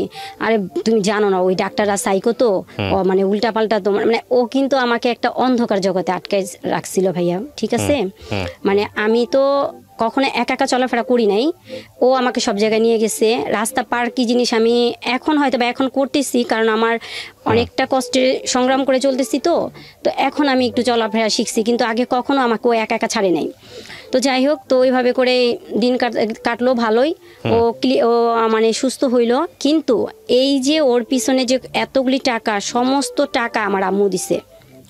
আরে তুমি জানো না ওই ডাক্তাররা সাইকো, তো মানে উল্টা পাল্টা তোমার, মানে ও কিন্তু আমাকে একটা অন্ধকার জগতে আটকায় রাখছিল ভাইয়া, ঠিক আছে? মানে আমি তো কখনো একা একা চলাফেরা করি নাই, ও আমাকে সব জায়গায় নিয়ে গেছে। রাস্তা পার কি জিনিস আমি এখন হয়তো বা এখন করতেছি, কারণ আমার অনেকটা কষ্টে সংগ্রাম করে চলতেছি। তো এখন আমি একটু চলাফেরা শিখছি, কিন্তু আগে কখনো আমাকে ও একা একা ছাড়ে নাই। তো যাই হোক, তো ওইভাবে করে দিন কাটলো ভালোই। ও মানে সুস্থ হইল। কিন্তু এই যে ওর পিছনে যে এতগুলি টাকা, সমস্ত টাকা আমার আম্মু দিছে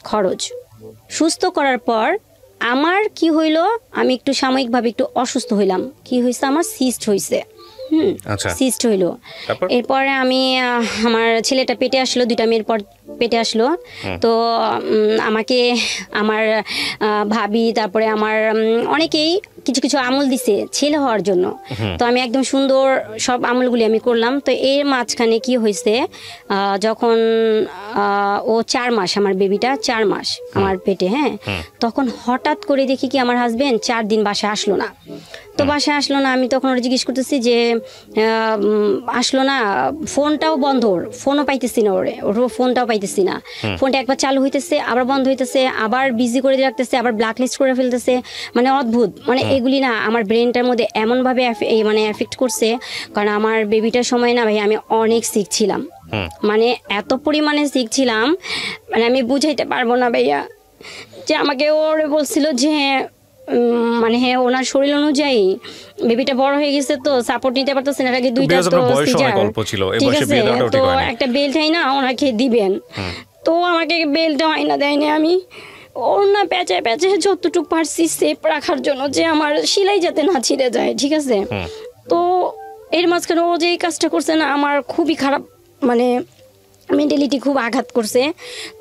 খরচ। সুস্থ করার পর আমার কি হইল, আমি একটু সাময়িকভাবে একটু অসুস্থ হইলাম। কি হয়েছে, আমার সিস্ট হয়েছে। সিস্ট হইলো। এরপরে আমি আমার ছেলেটা পেটে আসলো, 2টা মেয়ের পর পেটে আসলো। তো আমাকে আমার ভাবি, তারপরে আমার অনেকেই কিছু কিছু আমল দিছে ছেলে হওয়ার জন্য। তো আমি একদম সুন্দর সব আমলগুলি আমি করলাম। তো এর মাঝখানে কি হয়েছে, যখন ও 4 মাস, আমার বেবিটা 4 মাস আমার পেটে, হ্যাঁ, তখন হঠাৎ করে দেখি কি আমার হাজবেন্ড 4 দিন বাসায় আসলো না। তো বাসায় আসলো না, আমি তখন ওরা জিজ্ঞেস করতেছি যে আসলো না, ফোনটাও বন্ধ, ওর ফোনও পাইতেছি না, ওর ফোনটাও পাইতেছি না। ফোনটা একবার চালু হইতেছে, আবার বন্ধ হইতেছে, আবার বিজি করে রাখতেছে, আবার ব্ল্যাকলিস্ট করে ফেলতেছে। মানে অদ্ভুত, মানে এগুলি না আমার ব্রেনটার মধ্যে এমনভাবে মানে এফেক্ট করছে। কারণ আমার বেবিটার সময় না ভাই আমি অনেক সিক ছিলাম, মানে এত পরিমাণে সিক ছিলাম, মানে আমি বুঝাইতে পারবো না ভাইয়া। যে আমাকে ওরে বলছিল যে মানে হ্যাঁ ওনার শরীর অনুযায়ী বেবিটা বড় হয়ে গেছে, তো সাপোর্ট নিতে পারতেছে না, আগে 2টা তো ঠিক আছে। তো একটা বেল্ট হয় না ওনাকে দিবেন, তো আমাকে বেল্টটা হয় না, দেয়নি। আমি ওর না প্যাঁচায় প্যাঁচায় যতটুকু পারছি সেফ রাখার জন্য, যে আমার সেলাই যাতে না ছিঁড়ে যায়, ঠিক আছে? তো এর মাঝখানে ও যে এই কাজটা করছে না, আমার খুবই খারাপ, মানে মেন্টালিটি খুব আঘাত করছে।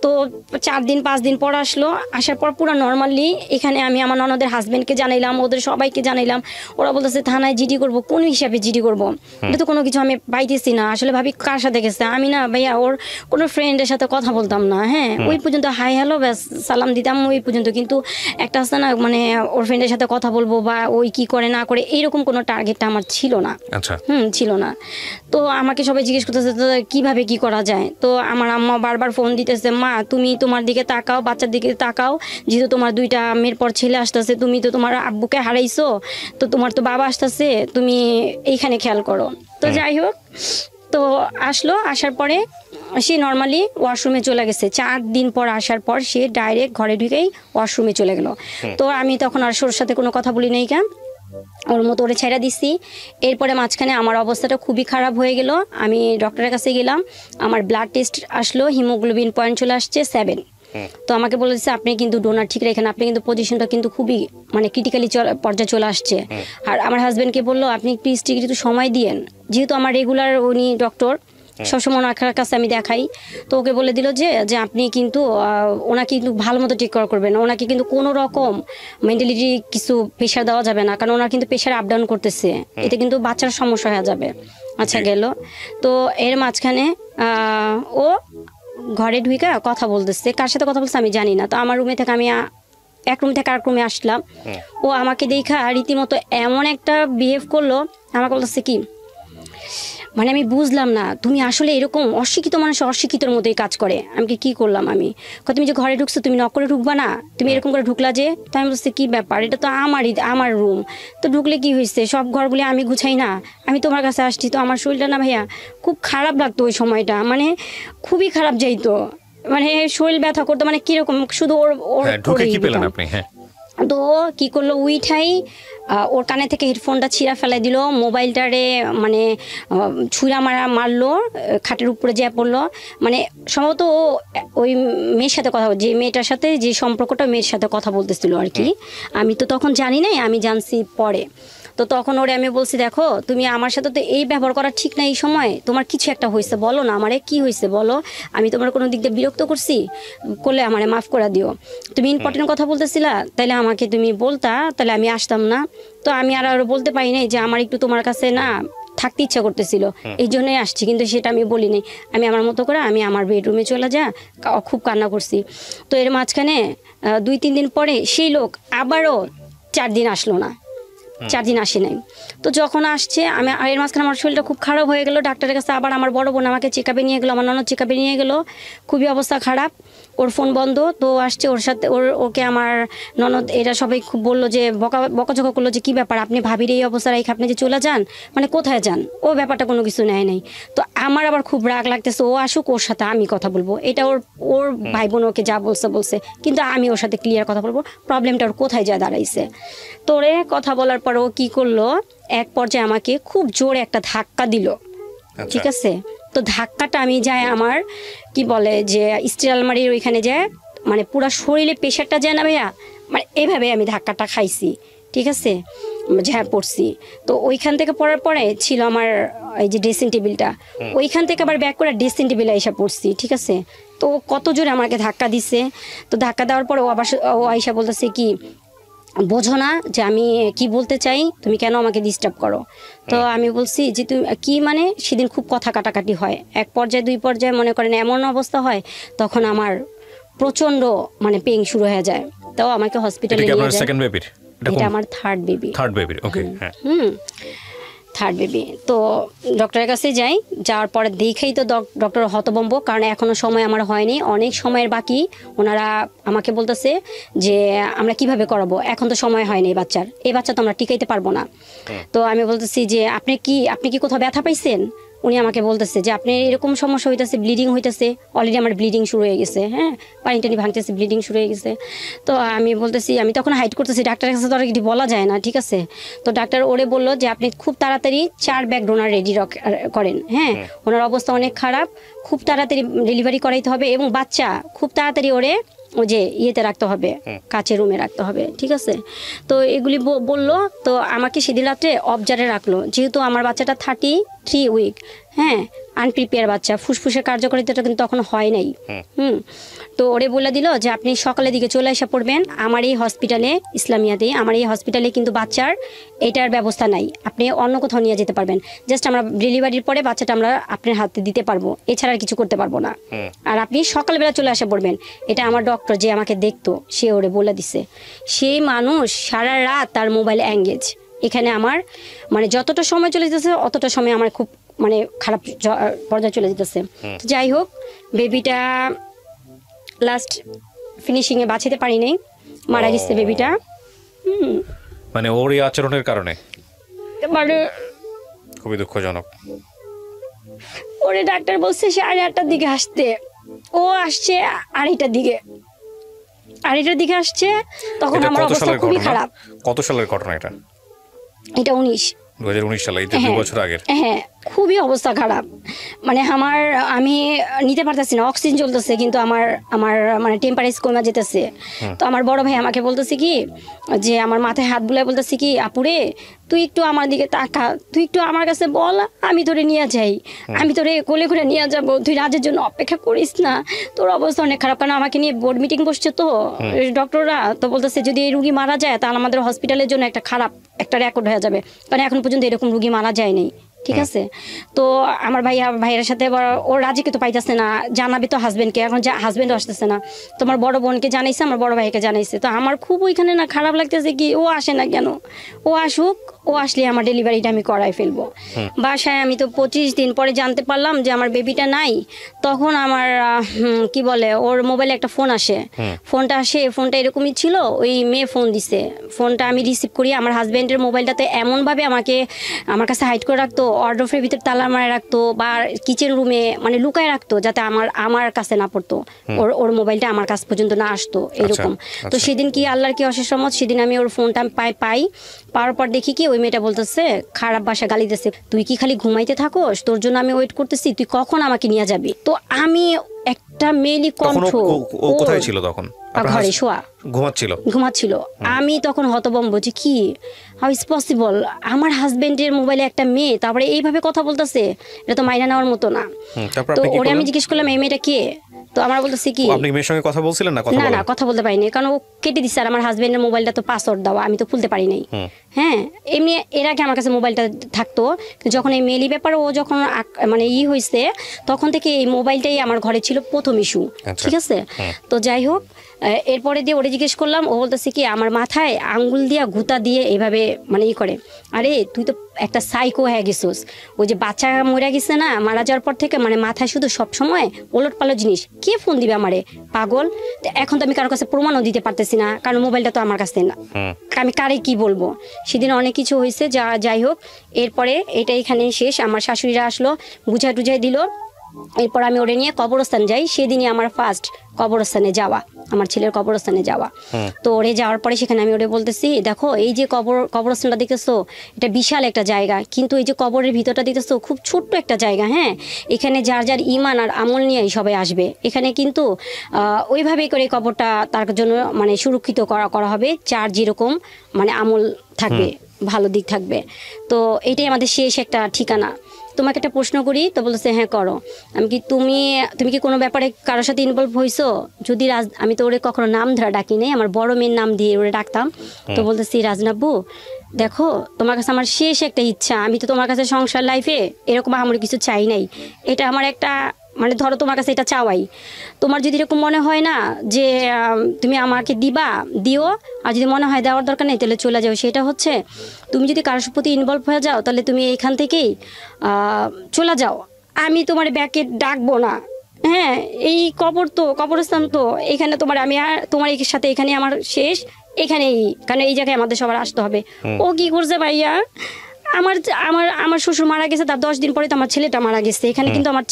তো 4 দিন 5 দিন পর আসলো, আসার পর পুরো নর্মালি এখানে আমি আমার ননদের হাজবেন্ডকে জানাইলাম, ওদের সবাইকে জানাইলাম। ওরা বলতেছে থানায় জিডি করব। কোন হিসাবে জিডি করব? এটা তো কোনো কিছু আমি পাইতেছি না। আসলে ভাবি কার সাথে গেছে, আমি না ভাইয়া ওর কোনো ফ্রেন্ডের সাথে কথা বলতাম না। হ্যাঁ, ওই পর্যন্ত হাই হ্যালো ব্যাস সালাম দিতাম ওই পর্যন্ত। কিন্তু একটা আছে না, মানে ওর ফ্রেন্ডের সাথে কথা বলবো বা ওই কি করে না করে এইরকম কোনো টার্গেটটা আমার ছিল না। আচ্ছা। ছিল না। তো আমাকে সবাই জিজ্ঞেস করতেছে কিভাবে কি করা যায়। তো আমার আম্মা বারবার ফোন দিতেছে, মা তুমি তোমার দিকে তাকাও, বাচ্চার দিকে তাকাও, যেহেতু তোমার 2টা মেয়ের পর ছেলে আসতেছে, তুমি তো তোমার আব্বুকে হারাইছো, তো তোমার তো বাবা আসতেছে, তুমি এইখানে খেয়াল করো। তো যাই হোক, তো আসলো, আসার পরে সে নর্মালি ওয়াশরুমে চলে গেছে। 4 দিন পর আসার পর সে ডাইরেক্ট ঘরে ঢুকেই ওয়াশরুমে চলে গেল। তো আমি তখন আর ওর সাথে কোনো কথা বলি নাই, কেন ওর মতো ওরে ছেড়ে দিচ্ছি। এরপরে মাঝখানে আমার অবস্থাটা খুবই খারাপ হয়ে গেল। আমি ডক্টরের কাছে গেলাম, আমার ব্লাড টেস্ট আসলো, হিমোগ্লোবিন পয়েন্ট চলে আসছে 7। তো আমাকে বলেছে আপনি কিন্তু ডোনার ঠিক রাখেন, আপনি কিন্তু পজিশনটা কিন্তু খুবই মানে ক্রিটিক্যালি পর্যায়ে চলে আসছে। আর আমার হাজব্যান্ডকে বললো আপনি প্লিজ টিকে একটু সময় দিয়েন, যেহেতু আমার রেগুলার উনি ডক্টর, সবসময় ওনার কাছে আমি দেখাই। তো ওকে বলে দিল যে আপনি কিন্তু ওনাকে কিন্তু ভালো মতো টেক কেয়ার করবেন, ওনাকে কিন্তু কোনো রকম মেন্টালিটি কিছু প্রেশার দেওয়া যাবে না, কারণ ওনার কিন্তু প্রেশার আপ ডাউন করতেছে, এতে কিন্তু বাচ্চার সমস্যা হয়ে যাবে। আচ্ছা গেল। তো এর মাঝখানে ও ঘরে ঢুকে কথা বলতেছে, কার সাথে কথা বলছে আমি জানি না। তো আমার রুমে থেকে আমি এক রুম থেকে আরেক রুমে আসলাম, ও আমাকে দেখা রীতিমতো এমন একটা বিহেভ করলো, আমাকে বলতেছে কি মানে আমি বুঝলাম না, তুমি আসলে এরকম অশিক্ষিত মানুষ অশিক্ষিতর মতোই কাজ করে। আমি কি করলাম, আমি তুমি যে ঘরে ঢুকছো তুমি নক করে ঢুকবা না, তুমি এরকম করে ঢুকলা যে। তো আমি বলছি কি ব্যাপার, এটা তো আমার রুম, তো ঢুকলে কি হয়েছে, সব ঘরগুলি আমি গুছাই না, আমি তোমার কাছে আসছি। তো আমার শরীরটা না ভাইয়া খুব খারাপ লাগতো ওই সময়টা, মানে খুবই খারাপ যাইতো, মানে শরীর ব্যথা করতো, মানে কিরকম শুধু ওর ঢুকে কি পেলেন আপনি? হ্যাঁ। তো কি করলো, উইঠাই ওর কানে থেকে হেডফোনটা ছিঁড়া ফেলাই দিল, মোবাইলটারে মানে ছুঁড়া মারলো, খাটের উপরে যেয়ে পড়লো। মানে সম্ভবত ও ওই মেয়ের সাথে কথা, যে মেয়েটার সাথে যে সম্পর্কটা মেয়ের সাথে কথা বলতেছিল আর কি। আমি তো তখন জানি নাই, আমি জানছি পরে। তো তখন ওরে আমি বলছি দেখো তুমি আমার সাথে তো এই ব্যবহার করা ঠিক না, এই সময় তোমার কিছু একটা হয়েছে, বলো না আমারে কি হয়েছে বলো, আমি তোমার কোনো দিক দিয়ে বিরক্ত করছি, করলে আমারে মাফ করে দিও। তুমি ইম্পর্টেন্ট কথা বলতেছিলা, তাহলে আমাকে তুমি বলতা, তাহলে আমি আসতাম না। তো আমি আর বলতে পারি নাই যে আমার একটু তোমার কাছে না থাকতে ইচ্ছা করতেছিল, এই জন্যই আসছি, কিন্তু সেটা আমি বলি নাই। আমি আমার মতো করে আমি আমার বেডরুমে চলে খুব কান্না করছি। তো এর মাঝখানে 2-3 দিন পরে সেই লোক আবারও 4 দিন আসলো না, 4 দিন আসে নাই। তো যখন আসছে আমি এর মাঝখানে আমার শরীরটা খুব খারাপ হয়ে গেল, ডাক্তারের কাছে আবার আমার বড় বোন আমাকে চেকআপে নিয়ে গেলো, আমার ননদ চেকআপে নিয়ে গেলো, খুবই অবস্থা খারাপ, ওর ফোন বন্ধ। তো আসছে ওর সাথে ওকে আমার ননদ এরা সবাই খুব বললো যে বকাঝকা করলো যে কী ব্যাপার আপনি ভাবির এই অবস্থা রেখে আপনি যে চলে যান, মানে কোথায় যান, ও ব্যাপারটা কোনো কিছু নেয় নাই। তো আমার আবার খুব রাগ লাগতেছে, ও আসুক ওর সাথে আমি কথা বলবো, এটা ওর ভাই বোন ওকে যা বলছে, কিন্তু আমি ওর সাথে ক্লিয়ার কথা বলবো, প্রবলেমটা ওর কোথায় যা দাঁড়াইছে। তোরে কথা বলার পর ও কী করলো, এক পর্যায়ে আমাকে খুব জোরে একটা ধাক্কা দিল, ঠিক আছে। তো ধাক্কাটা আমি যাই আমার কি বলে যে স্টিল আলমারির ওইখানে যায়, মানে পুরো শরীরে প্রেশারটা যায় না ভাইয়া, মানে এইভাবে আমি ধাক্কাটা খাইছি, ঠিক আছে, ঝ্যাঁ পড়ছি। তো ওইখান থেকে পড়ার পরে ছিল আমার এই যে ড্রেসিং টেবিলটা, ওইখান থেকে আবার ব্যাক করে ড্রেসিং টেবিলে এসে পড়ছি, ঠিক আছে। তো কত জোরে আমাকে ধাক্কা দিছে। তো ধাক্কা দেওয়ার পরে ও আইসা বলতেছে কি বোঝো না যে আমি কি বলতে চাই, তুমি কেন আমাকে ডিস্টার্ব করো। তো আমি বলছি যে তুমি কি, মানে সেদিন খুব কথা কাটাকাটি হয়, 1 পর্যায়ে 2 পর্যায়ে মনে করেন এমন অবস্থা হয়, তখন আমার প্রচন্ড মানে পেইন শুরু হয়ে যায়। তো আমাকে হসপিটালে নিয়ে যায়। এটা আমার থার্ড বেবি। Third baby. তো ডক্টরের কাছে যাই, যাওয়ার পরে দেখেই তো ডক্টর হতভম্ব, কারণ এখনও সময় আমার হয়নি, অনেক সময়ের বাকি। ওনারা আমাকে বলতেছে যে আমরা কিভাবে করাবো, এখন তো সময় হয়নি এই বাচ্চা তো আমরা টিকাইতে পারবো না। তো আমি বলতেছি যে আপনি কি কোথাও ব্যথা পাইছেন, উনি আমাকে বলতেছে যে আপনি এরকম সমস্যা হইতেছে, ব্লিডিং হইতেছে, অলরেডি আমার ব্লিডিং শুরু হয়ে গেছে, হ্যাঁ পানি টানি ভাঙতেছে, ব্লিডিং শুরু হয়ে গেছে। তো আমি বলতেছি, আমি তখন হাইড করতেছি, ডাক্তারের কাছে তো আর কিছু বলা যায় না, ঠিক আছে। তো ডাক্তার ওরে বললো যে আপনি খুব তাড়াতাড়ি 4 ব্যাগ ডোনার রেডি করেন, হ্যাঁ ওনার অবস্থা অনেক খারাপ, খুব তাড়াতাড়ি ডেলিভারি করাইতে হবে, এবং বাচ্চা খুব তাড়াতাড়ি ওরে ওই যে ইয়েতে রাখতে হবে, কাচের রুমে রাখতে হবে, ঠিক আছে। তো এগুলি বললো। তো আমাকে সেদিন রাত্রে অবজারে রাখলো, যেহেতু আমার বাচ্চাটা 33 উইক, হ্যাঁ, আনপ্রিপেয়ার বাচ্চা, ফুসফুসের কার্যকারিতাটা কিন্তু তখন হয় নাই। তো ওরে বলে দিল যে আপনি সকালের দিকে চলে এসে পড়বেন আমার এই হসপিটালে, ইসলামিয়াতেই। আমার এই হসপিটালে কিন্তু বাচ্চার এটার ব্যবস্থা নাই, আপনি অন্য কোথাও নিয়ে যেতে পারবেন, জাস্ট আমরা ডেলিভারির পরে বাচ্চাটা আমরা আপনার হাতে দিতে পারবো, এছাড়া আর কিছু করতে পারবো না, আর আপনি সকালবেলা চলে আসে পড়বেন। এটা আমার ডক্টর যে আমাকে দেখতো সে ওরে বলে দিছে। সেই মানুষ সারা রাত তার মোবাইল এঙ্গেজ। এখানে আমার মানে যতটা সময় চলে যেতেছে অতটা সময় আমার খুব মানে খারাপ পর্যায়ে চলে যেতেছে। যাই হোক, বেবিটা লাস্ট ফিনিশিং এ বাঁচাতে পারি নাই, মারা গেছে বেবিটা। মানে ওর এই আচরণের কারণে মানে খুবই দুঃখজনক। ওরে ডাক্তার বলছে 8:30টার দিকে আসতে, ও আসছে 2:30টার দিকে, 2:30টার দিকে আসছে। তখন আমার অবস্থা খুবই খারাপ। কত সালের ঘটনা এটা? এটা 2019 সালে, এই 2 বছর আগের। হ্যাঁ, খুবই অবস্থা খারাপ। মানে আমি নিতে পারতেছি না, অক্সিজেন চলতেছে কিন্তু আমার মানে টেম্পারেচার কমে যেতেছে। তো আমার বড় ভাই আমাকে বলতেছে কি যে আমার মাথায় হাত বুলায় বলতেছে কি, আপুরে তুই একটু আমার দিকে তাকা, তুই একটু আমার কাছে বল, আমি তোরে নিয়ে যাই, আমি তোরে কোলে করে নিয়ে যাবো, তুই রাজের জন্য অপেক্ষা করিস না, তোর অবস্থা অনেক খারাপ। কারণ আমাকে নিয়ে বোর্ড মিটিং বসছে তো ডক্টররা, তো বলতেছে যদি এই রুগী মারা যায় তাহলে আমাদের হসপিটালের জন্য একটা খারাপ একটা রেকর্ড হয়ে যাবে, কারণ এখন পর্যন্ত এরকম রুগী মারা যায়নি, ঠিক আছে। তো আমার ভাইয়ের সাথে ওর রাজিকে তো পাইতেছে না, জানাবি তো হাজবেন্ডকে, এখন হাজবেন্ডও আসতেছে না। তো আমার বড় বোনকে জানাইছে, আমার বড় ভাইকে জানাইছে। তো আমার খুব ওইখানে না খারাপ লাগতেছে কি ও আসে না কেন, ও আসুক, ও আসলে আমার ডেলিভারিটা আমি করাই ফেলবো। বাসায় আমি তো 25 দিন পরে জানতে পারলাম যে আমার বেবিটা নাই। তখন আমার কি বলে ওর মোবাইলে একটা ফোন আসে, ফোনটা এরকমই ছিল, ওই মেয়ে ফোন দিছে, ফোনটা আমি রিসিভ করি। আমার হাজবেন্ডের মোবাইলটাতে এমনভাবে আমার কাছে হাইড করে রাখতো, ওয়ার্ডরোবের ভিতর তালা মারে রাখতো, বা কিচেন রুমে মানে লুকায় রাখতো, যাতে আমার কাছে না পড়তো, ওর মোবাইলটা আমার কাছ পর্যন্ত না আসতো, এরকম। তো সেদিন কি আল্লাহর কি অশেষ রহমত, সেদিন আমি ওর ফোনটা পাওয়ার পর দেখি কি ওই মেয়েটা বলতেছে খারাপ ভাষা গালি দিতেছে, তুই কি খালি ঘুমাইতে থাকোস, তোর জন্য আমি ওয়েট করতেছি, তুই কখন আমাকে নিয়ে যাবি। তো আমি একটা মেলি কণ্ঠ, ও কোথায় ছিল তখন? ঘরে শোয়া ঘুমাচ্ছিল। আমি তখন হতভম্ব যে কি, হাউ ইজ পসিবল, আমার হাজবেন্ডের মোবাইলে একটা মেয়ে তারপরে এইভাবে কথা বলতেছে, এটা তো মাইনা নেওয়ার মতো না। তো ওরে আমি জিজ্ঞেস করলাম এই মেয়েটা কে, তো আমরা বলতেছি কি, আপনি মেয়ের সঙ্গে কথা বলছিলেন না? না কথা বলতে পারিনি, কারণ ও কেটে দিচ্ছে, আর আমার হাজবেন্ডের মোবাইলটা তো পাসওয়ার্ড দেওয়া, আমি তো খুলতে পারি নাই। হ্যাঁ, এমনি এর আগে আমার কাছে মোবাইলটা থাকতো, যখন এই মেলি ব্যাপারে ও যখন মানে হয়েছে তখন থেকে এই মোবাইলটাই আমার ঘরে ছিল প্রথম ইস্যু, ঠিক আছে। তো যাই হোক, এরপরে দিয়ে ওরে জিজ্ঞেস করলাম, ও বলতেছে কি আমার মাথায় আঙ্গুল দিয়া গুতা দিয়ে এইভাবে মানে করে, আরে তুই তো একটা সাইকো হয়ে গেছিস, ওই যে বাচ্চা মরে গেছে না, মারা যাওয়ার পর থেকে মানে মাথায় শুধু সবসময় ওলট পালট জিনিস, কে ফোন দিবে আমারে, পাগল। এখন তো আমি কারোর কাছে প্রমাণও দিতে পারতেছি না, কারণ মোবাইলটা তো আমার কাছে না, আমি কারে কি বলবো। সেদিন অনেক কিছু হয়েছে, যাই হোক, এরপরে এটা এখানে শেষ। আমার শাশুড়িরা আসলো, বুঝাই দিল। এরপর আমি ওরে নিয়ে কবরস্থান যাই, সেদিনই আমার ফার্স্ট কবরস্থানে যাওয়া, আমার ছেলের কবরস্থানে যাওয়া। তো ওরে যাওয়ার পরে সেখানে আমি ওরে বলতেছি, দেখো এই যে কবরস্থানটা দেখতেছো, এটা বিশাল একটা জায়গা, কিন্তু এই যে কবরের ভিতরটা দেখতেছো খুব ছোট্ট একটা জায়গা। হ্যাঁ, এখানে যার ইমান আর আমল নিয়েই সবাই আসবে, এখানে কিন্তু ওইভাবেই করে কবরটা তার জন্য মানে সুরক্ষিত করা হবে, যার যেরকম মানে আমল থাকবে, ভালো দিক থাকবে। তো এটাই আমাদের শেষ একটা ঠিকানা। তোমাকে একটা প্রশ্ন করি, তো বলতেছে হ্যাঁ করো। আমি কি তুমি কি কোনো ব্যাপারে কারোর সাথে ইনভলভ হয়েছো? যদি আমি তো ওরে কখনো নাম ধরা ডাকি নাই, আমার বড় মেয়ের নাম দিয়ে ওরে ডাকতাম। তো বলতেছি রাজনাব্বু দেখো, তোমার কাছে আমার শেষ একটা ইচ্ছা, আমি তো তোমার কাছে সংসার লাইফে এরকম আমার কিছু চাই নাই, এটা আমার একটা মানে ধরো তোমার কাছে এটা চাওয়াই, তোমার যদি এরকম মনে হয় না যে তুমি আমাকে দিও, আর যদি মনে হয় দেওয়ার দরকার নেই তাহলে চলে যাও। সেটা হচ্ছে তুমি যদি কারোর প্রতি ইনভলভ হয়ে যাও তাহলে তুমি এইখান থেকেই চলে যাও, আমি তোমার ব্যাকে ডাকবো না। হ্যাঁ, এই কবরস্থান তো এখানে আমি আর তোমার সাথে এখানে আমার শেষ, এখানেই, কারণ এই জায়গায় আমাদের সবার আসতে হবে। ও কি করছে ভাইয়া, আমার শ্বশুর মারা গেছে, তার 10 দিন পরে তো আমার ছেলেটা মারা গেছে, এখানে কিন্তু আমার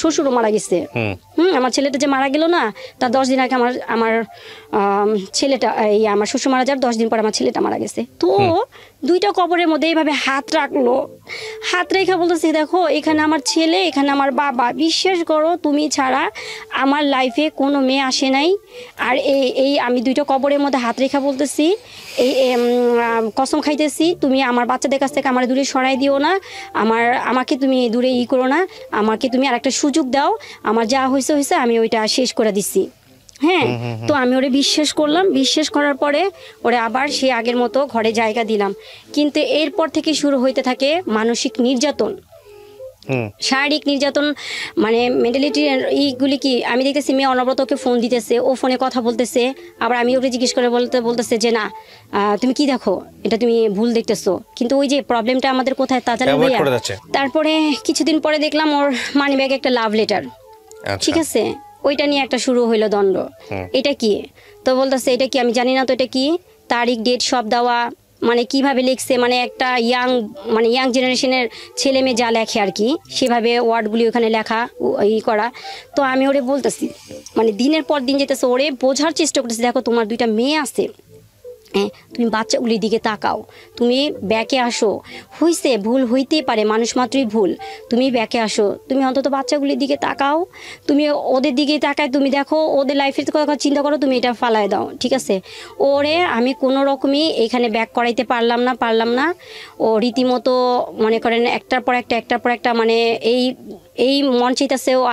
শ্বশুরও মারা গেছে। আমার ছেলেটা যে মারা গেল না, তার 10 দিন আগে আমার ছেলেটা, এই আমার শ্বশুর মারা যাওয়ার 10 দিন পর আমার ছেলেটা মারা গেছে। তো 2টা কবরের মধ্যে এইভাবে হাত রাখলো, হাত রেখে বলতেছে দেখো এখানে আমার ছেলে, এখানে আমার বাবা, বিশ্বাস করো তুমি ছাড়া আমার লাইফে কোনো মেয়ে আসে নাই। আর এই আমি 2টা কবরের মধ্যে হাত রেখা বলতেছি, এই কসম খাইতেছি তুমি আমার বাচ্চাদের কাছ থেকে আমার দূরে সরাই দিও না, আমাকে তুমি দূরে করো না, আমাকে তুমি আর একটা সুযোগ দাও, আমার যা হয়েছে হয়েছে, আমি ওইটা শেষ করে দিচ্ছি। হ্যাঁ, তো আমি ওরে বিশ্বাস করলাম, বিশ্বাস করার পরে ওরে আবার সে আগের মতো ঘরে জায়গা দিলাম। কিন্তু এরপর থেকে শুরু হইতে থাকে মানসিক নির্যাতন, শারীরিক নির্যাতন, মানে মেন্টালিটি এইগুলি কি আমি দেখতেছি মেয়ে অনবরত ওকে ফোন দিতেছে, ও ফোনে কথা বলতেছে, আবার আমি ওকে জিজ্ঞেস করে বলতেছে যে না তুমি কি দেখো, এটা তুমি ভুল দেখতেছো। কিন্তু ওই যে প্রবলেমটা আমাদের কোথায় তা জানো ভাইয়া। তারপরে কিছুদিন পরে দেখলাম ওর মানি ব্যাগে একটা লাভ লেটার, ঠিক আছে, ওইটা নিয়ে একটা শুরু হইলো দ্বন্দ্ব। এটা কি? তো বলতেছে এটা কি, আমি জানি না তো এটা কি, তারিখ ডেট সব দেওয়া, মানে কিভাবে লিখছে, মানে একটা ইয়াং জেনারেশনের ছেলে মেয়ে যা লেখে আর কি, সেভাবে ওয়ার্ডগুলি ওখানে লেখা করা। তো আমি ওরে বলতেছি, মানে দিনের পর দিন যেতেছে, ওরে বোঝার চেষ্টা করতেছি দেখো তোমার 2টা মেয়ে আছে, হ্যাঁ তুমি বাচ্চাগুলির দিকে তাকাও, তুমি ব্যাকে আসো, হইছে ভুল হইতেই পারে, মানুষ মাত্রই ভুল, তুমি ব্যাকে আসো, তুমি অন্তত বাচ্চাগুলির দিকে তাকাও, তুমি ওদের দিকে তাকায় তুমি দেখো ওদের লাইফের কথা চিন্তা করো, তুমি এটা ফালায় দাও, ঠিক আছে। ওরে আমি কোনো রকমই এখানে ব্যাক করাইতে পারলাম না। ও রীতিমতো মনে করেন একটার পর একটা মানে এই মন চাইতেছে, ও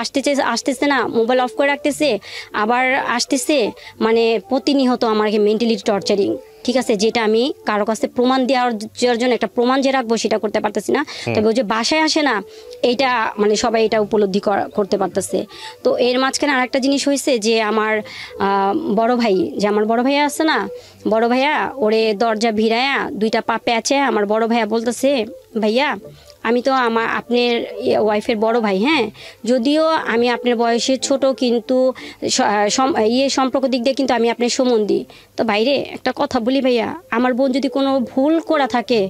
আসতেছে না, মোবাইল অফ করে রাখতেছে, আবার আসতেছে, মানে প্রতিনিয়ত আমাকে মেন্টালি টর্চারিং, ঠিক আছে, যেটা আমি কারো কাছে প্রমাণ দেওয়ার জন্য একটা প্রমাণ যে রাখবো সেটা করতে পারতেছি না। তবে ও যে বাসায় আসে না, এইটা মানে সবাই এটা উপলব্ধি করতে পারতেছে। তো এর মাঝখানে আরেকটা জিনিস হয়েছে যে আমার বড় ভাইয়া আছে না, বড় ভাইয়া ওরে দরজা ভিড়ায়া 2টা পা প্যাচে আমার বড় ভাইয়া বলতেছে ভাইয়া আমি তো আপনার ওয়াইফের বড় ভাই, হ্যাঁ যদিও আমি আপনার বয়সে ছোট, কিন্তু সম্পর্ক দিক দিয়ে কিন্তু আমি আপনার সম্বন্ধী। তো বাইরে একটা কথা বলি ভাইয়া, আমার বোন যদি কোনো ভুল করা থাকে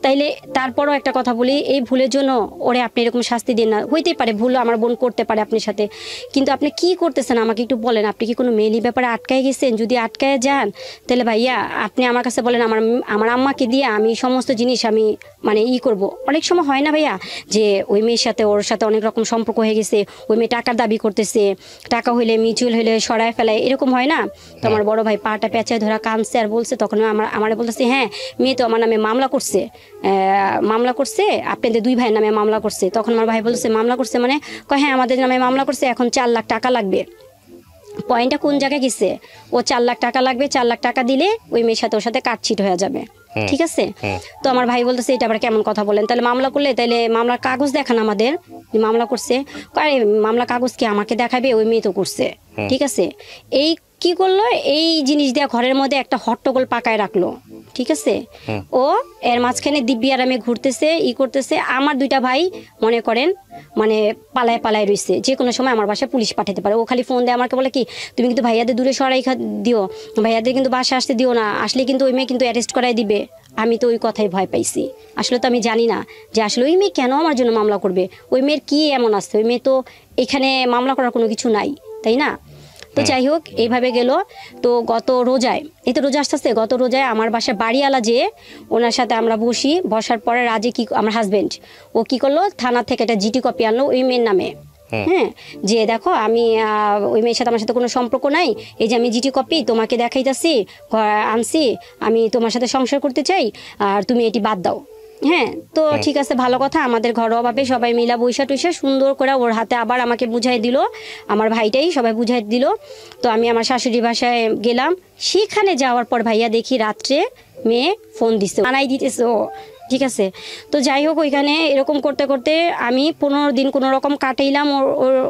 তাইলে তারপরও একটা কথা বলি, এই ভুলের জন্য ওরে আপনি এরকম শাস্তি দিন না। হইতেই পারে ভুল আমার বোন করতে পারে আপনার সাথে, কিন্তু আপনি কি করতেছেন আমাকে একটু বলেন, আপনি কি কোনো মেয়েলি ব্যাপারে আটকায় গেছেন? যদি আটকায় যান তাহলে ভাইয়া আপনি আমার কাছে বলেন, আমার আম্মাকে দিয়ে আমি সমস্ত জিনিস আমি মানে করব। অনেক সময় হয় না ভাইয়া যে ওই মেয়ের সাথে ওর সাথে অনেক রকম সম্পর্ক হয়ে গেছে, ওই মেয়ে টাকার দাবি করতেছে, টাকা হইলে মিউচুয়াল হইলে সরায় ফেলায়, এরকম হয় না। তো আমার বড় ভাই পাটা পেঁচায় ধরা কাঁদছে আর বলছে, তখন আমার বলতেছে হ্যাঁ মেয়ে তো আমার নামে মামলা করছে, আপনাদের 2 ভাইয়ের নামে মামলা করছে। তখন আমার ভাই বলছে মামলা করছে মানে, কয় হ্যাঁ আমাদের নামে মামলা করছে, এখন 4 লাখ টাকা লাগবে। পয়েন্টটা কোন জায়গায় গেছে, ও 4 লাখ টাকা লাগবে, 4 লাখ টাকা দিলে ওই মেয়ের সাথে ওর সাথে কাটছিট হয়ে যাবে, ঠিক আছে। তো আমার ভাই বলতেছে এটা আবার কেমন কথা বলেন, তাহলে মামলা করলে তাহলে মামলার কাগজ দেখান আমাদের, মামলা করছে। আরে মামলা কাগজ কি আমাকে দেখাবে, ওই মেয়ে তো করছে, ঠিক আছে। এই কি করলো, এই জিনিস দিয়ে ঘরের মধ্যে একটা হট্টগোল পাকায় রাখলো, ঠিক আছে। ও এর মাঝখানে দিব্যি আরামে ঘুরতেছে, করতেছে। আমার 2টা ভাই মনে করেন মানে পালায় রয়েছে, যে কোনো সময় আমার বাসায় পুলিশ পাঠাতে পারে। ও খালি ফোন দেয় আমাকে, বলে কি তুমি কিন্তু ভাইয়াদের দূরে সরাই দিও, ভাইয়াদের কিন্তু বাসা আসতে দিও না, আসলে কিন্তু ওই মেয়ে কিন্তু অ্যারেস্ট করাই দিবে। আমি তো ওই কথাই ভয় পাইছি। আসলে তো আমি জানি না যে আসলে ওই মেয়ে কেন আমার জন্য মামলা করবে, ওই মেয়ের কি এমন আছে, ওই মেয়ে তো এখানে মামলা করার কোনো কিছু নাই, তাই না। তো যাই হোক এইভাবে গেল। তো গত রোজায়, এই তো রোজা আসতেছে, গত রোজায় আমার বাসায় বাড়িওয়ালা যে ওনার সাথে আমরা বসার পরে রাজে কি আমার হাজবেন্ড ও কি করলো, থানা থেকে একটা জিটি কপি আনলো ওই মেয়ের নামে, হ্যাঁ যে দেখো আমি ওই মেয়ের সাথে আমার সাথে কোনো সম্পর্ক নাই, এই যে আমি জিটি কপি তোমাকে দেখাইতেছি আনছি, আমি তোমার সাথে সংসার করতে চাই আর তুমি এটি বাদ দাও। হ্যাঁ তো ঠিক আছে, ভালো কথা। আমাদের ঘরোয়াভাবে সবাই মিলা বৈশা টুইসা সুন্দর করে ওর হাতে আবার আমাকে বুঝাই দিল, আমার ভাইটাই সবাই বুঝাই দিল। তো আমি আমার শাশুড়ি বাসায় গেলাম, সেখানে যাওয়ার পর ভাইয়া দেখি রাত্রে মেয়ে ফোন দিছে, আনাই দিতেছে ও, ঠিক আছে। তো যাই হোক ওইখানে এরকম করতে করতে আমি 15 দিন কোনো রকম কাটাইলাম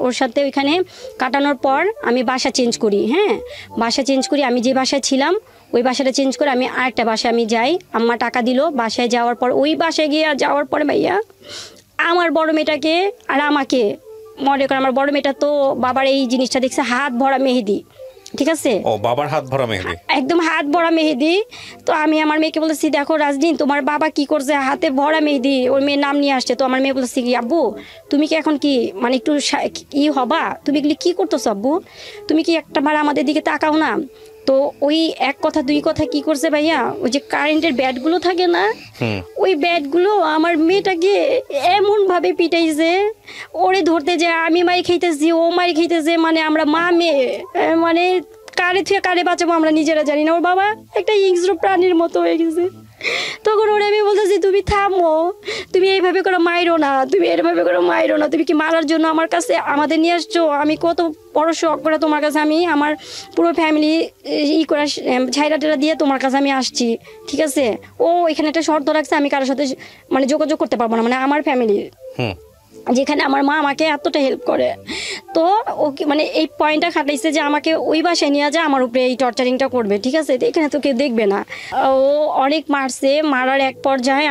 ওর সাথে। ওইখানে কাটানোর পর আমি বাসা চেঞ্জ করি, হ্যাঁ বাসা চেঞ্জ করি। আমি যে বাসায় ছিলাম ওই বাসাটা চেঞ্জ করে আমি আরেকটা বাসায় আমি যাই, আম্মা টাকা দিল। বাসায় যাওয়ার পর ওই বাসায় গিয়ে যাওয়ার পরে ভাইয়া আমার বড় মেয়েটাকে আর আমাকে মনে করে, আমার বড় মেয়েটা তো বাবার এই জিনিসটা দেখছে, হাত ভরা মেহেদি, ঠিক আছে, ও বাবার হাত ভরা মেহেদি, একদম হাত ভরা মেহেদি। তো আমি আমার মেয়েকে বলতেছি, দেখো রাজদিন তোমার বাবা কি করছে, হাতে ভরা মেহেদি। ওর মেয়ের নাম নিয়ে আসছে। তো আমার মেয়ে বলতেছি কি, আব্বু তুমি কি এখন কি মানে একটু ই হবা, তুমি এগুলি কি করতেছো আব্বু, তুমি কি একটা বার আমাদের দিকে তাকাও না। তো ওই এক কথা দুই কথা কি করছে ভাইয়া, ওই যে কারেন্টের ব্যাটগুলো থাকে না, ওই ব্যাটগুলো আমার মেয়েটাকে এমন ভাবে পিটাইছে, ওরে ধরতে যায় আমি মারি খাইতেছি, ও মারি খাইতেছে, মানে আমরা মা মেয়ে মানে কারে থেকে কারে বাঁচাবো আমরা নিজেরা জানি না। ওর বাবা একটা হিংস্র প্রাণীর মতো হয়ে গেছে। তখন ওরা আমি বলতেছি, তুমি থামো, তুমি এইভাবে করে মাইরো না, তুমি এইভাবে করে মাইরো না, তুমি কি মারার জন্য আমার কাছে আমাদের নিয়ে আসছো? আমি কত বড় শখ করে তোমার কাছে, আমি আমার পুরো ফ্যামিলি ই করে ছাইরা টেরা দিয়ে তোমার কাছে আমি আসছি, ঠিক আছে। ও এখানে একটা শর্ত রাখছে, আমি কারোর সাথে মানে যোগাযোগ করতে পারবো না, মানে আমার ফ্যামিলি, যেখানে আমার মা আমাকে এতটা হেল্প করে। তো ওকে মানে এই পয়েন্টটা খাটাইছে যে আমাকে ওই বাসায় নিয়ে যায়, আমার উপরে এই টর্চারিংটা করবে, ঠিক আছে। এখানে তো কেউ দেখবে না। ও অনেক মারছে, মারার এক পর্যায়ে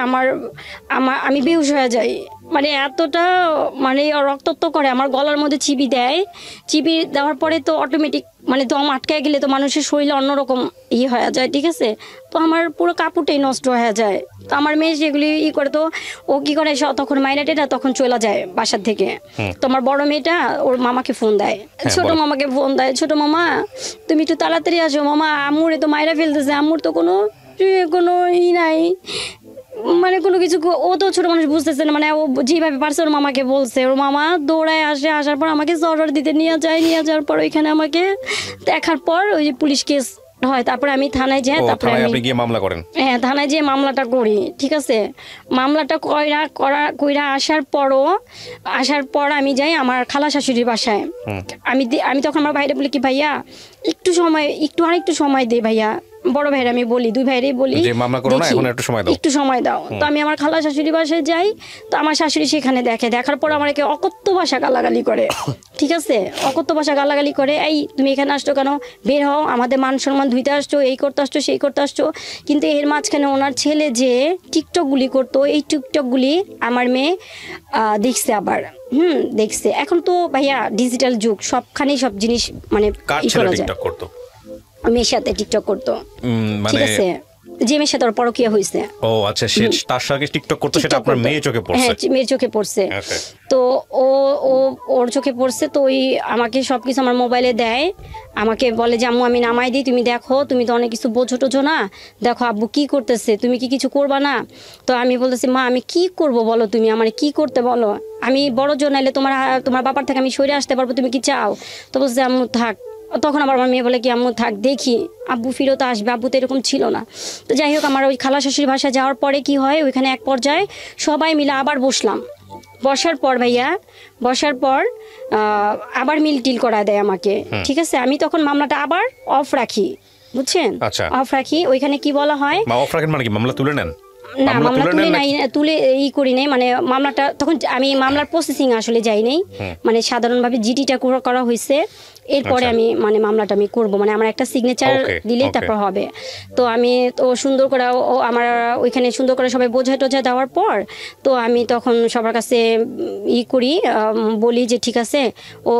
আমি বেহুশ হয়ে যাই, মানে এতটা মানে রক্তাক্ত করে, আমার গলার মধ্যে চিবি দেয়। চিবি দেওয়ার পরে তো অটোমেটিক মানে দম আটকায় গেলে তো মানুষের শরীরে অন্যরকম হয়ে যায়, ঠিক আছে। তো আমার পুরো কাপড়টাই নষ্ট হয়ে যায়। তো আমার মেয়ে সেগুলি করে, তো ও কি করে তখন মাইনাটেটা তখন চলে যায় বাসার থেকে। তো আমার বড় মেয়েটা ওর মামাকে ফোন দেয়, ছোট মামাকে ফোন দেয়, ছোট মামা তুমি একটু তাড়াতাড়ি আসো, মামা আম্মুরে তো মাইরা ফেলতেছে, আম্মুর তো কোনো নাই, মানে কোনো কিছু। ও তো ছোট মানুষ বুঝতেছে না, মানে ও যেভাবে পারছে ওর মামাকে বলছে, ওর মামা দৌড়ায় আসে, আসার পর আমাকে জরর দিতে নিয়ে যাওয়ার পর ওইখানে আমাকে দেখার পর ওই যে পুলিশ কেস হয়, তারপরে আমি থানায় যাই, তারপরে আপনি গিয়ে মামলা করেন। হ্যাঁ, থানায় যেয়ে মামলাটা করি, ঠিক আছে। মামলাটা কইরা আসার পর আমি যাই আমার খালা শাশুড়ির বাসায়। আমি তখন আমার ভাইরা বলি কি, ভাইয়া আরেকটু সময় দে ভাইয়া, বড় ভাইরা আমি বলি, দুই ভাইরে বলি একটু সময় দাও। তো আমি আমার খালা শাশুড়ি বাসায় যাই। তো আমার শাশুড়ি সেখানে দেখার পর আমার অকথ্য ভাষা গালাগালি করে, ঠিক আছে, অকথ্য ভাষা গালাগালি করে, এই তুমি এখানে আসছো কেন, বের হও, আমাদের মান সম্মান ধুইতে আসছো, এই করতে আসছো, সেই করতে আসছো। কিন্তু এর মাঝখানে ওনার ছেলে যে টিকটকগুলি করতো, এই টিকটকগুলি আমার মেয়ে দেখছে আবার, দেখছে। এখন তো ভাইয়া ডিজিটাল যুগ, সবখানেই সব জিনিস মানে মেয়ের সাথে টিকটক করতো, ঠিক আছে, যে মেয়ের সাথে ওর পরকীয়া হয়েছে। ও আচ্ছা, তার সাথে টিকটক করতো, সেটা আপনার মেয়ে চোখে পড়ছে? হ্যাঁ, মেয়ের চোখে পড়ছে। তো ওর চোখে পড়ছে, তো ওই আমাকে সবকিছু আমার মোবাইলে দেয়, আমাকে বলে যে আম্মু আমি নামাই দিই, তুমি দেখো, তুমি তো অনেক কিছু বোঝো টোঝো না, দেখো আব্বু কি করতেছে, তুমি কি কিছু করবা না? তো আমি বলতেছি, মা আমি কি করব বলো, তুমি আমার কি করতে বলো, আমি বড় জন নাইলে তোমার বাবার থেকে আমি সরে আসতে পারবো, তুমি কি চাও? তো বলছে আম্মু থাক। তখন আবার আমার মেয়ে বলে কি, আম্মু থাক, দেখি আব্বু ফিরত আসবে, আব্বু তো এরকম ছিল না। তো যাই হোক, আমার ওই খালা শাশুড়ির বাসায় যাওয়ার পরে কি হয়, ওইখানে এক পর্যায়ে সবাই মিলে আবার বসার পর ভাইয়া আবার মিল টিল করা দেয় আমাকে, ঠিক আছে। আমি তখন মামলাটা আবার অফ রাখি, বুঝছেন, অফ রাখি। ওইখানে কি বলা হয়, অফ রাখেন মানে কি, মামলা তুলে নেন? না, মামলা তুলে করি নাই, মানে মামলাটা তখন আমি মামলার প্রসেসিং আসলে যাই নাই, মানে সাধারণভাবে জিডিটা করা হয়েছে, এরপরে আমি মানে মামলাটা আমি করব, মানে আমার একটা সিগনেচার দিলেই তারপর হবে। তো আমি তো সুন্দর করে আমার ওইখানে সুন্দর করে সবাই বোঝা দেওয়ার পর, তো আমি তখন সবার কাছে করি, বলি যে ঠিক আছে, ও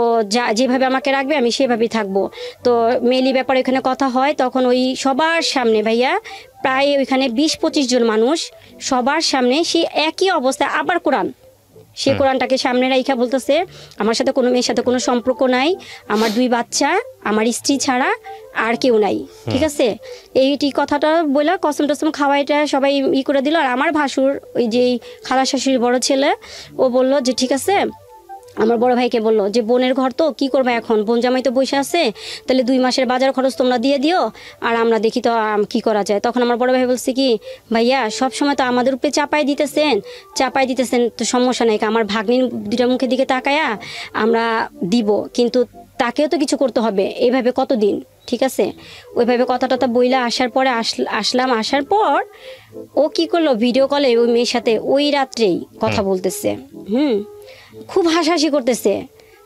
যেভাবে আমাকে রাখবে আমি সেভাবেই থাকবো। তো মেলি ব্যাপারে এখানে কথা হয়, তখন ওই সবার সামনে ভাইয়া প্রায় ওইখানে 20-25 জন মানুষ সবার সামনে সেই একই অবস্থায় আবার কোরআনটাকে সামনে রাইখা বলতেছে, আমার সাথে কোনো মেয়ের সাথে কোনো সম্পর্ক নাই, আমার 2 বাচ্চা, আমার স্ত্রী ছাড়া আর কেউ নাই, ঠিক আছে। এইটি কথাটা বলে কসম টসম খাওয়াইটা সবাই করে দিল। আর আমার ভাসুর ওই যে খালা শাশুড়ির বড় ছেলে, ও বলল যে ঠিক আছে, আমার বড় ভাইকে বললো যে বোনের ঘর তো কি করবে এখন, বোন জামাই তো বসে আছে, তাহলে 2 মাসের বাজার খরচ তোমরা দিয়ে দিও, আর আমরা দেখি তো কি করা যায়। তখন আমার বড় ভাই বলছে কি, ভাইয়া সব সময় তো আমাদের উপরে চাপাই দিতেছেন, তো সমস্যা নাই, আমার ভাগ্নির 2টা মুখের দিকে তাকায়া আমরা দিব, কিন্তু তাকেও তো কিছু করতে হবে, এইভাবে কতদিন, ঠিক আছে। ওইভাবে কথাটা বইলা আসার পরে আসার পর ও কি করলো, ভিডিও কলে ওই মেয়ের সাথে ওই রাত্রেই কথা বলতেছে, খুব হাসাহাসি করতেছে,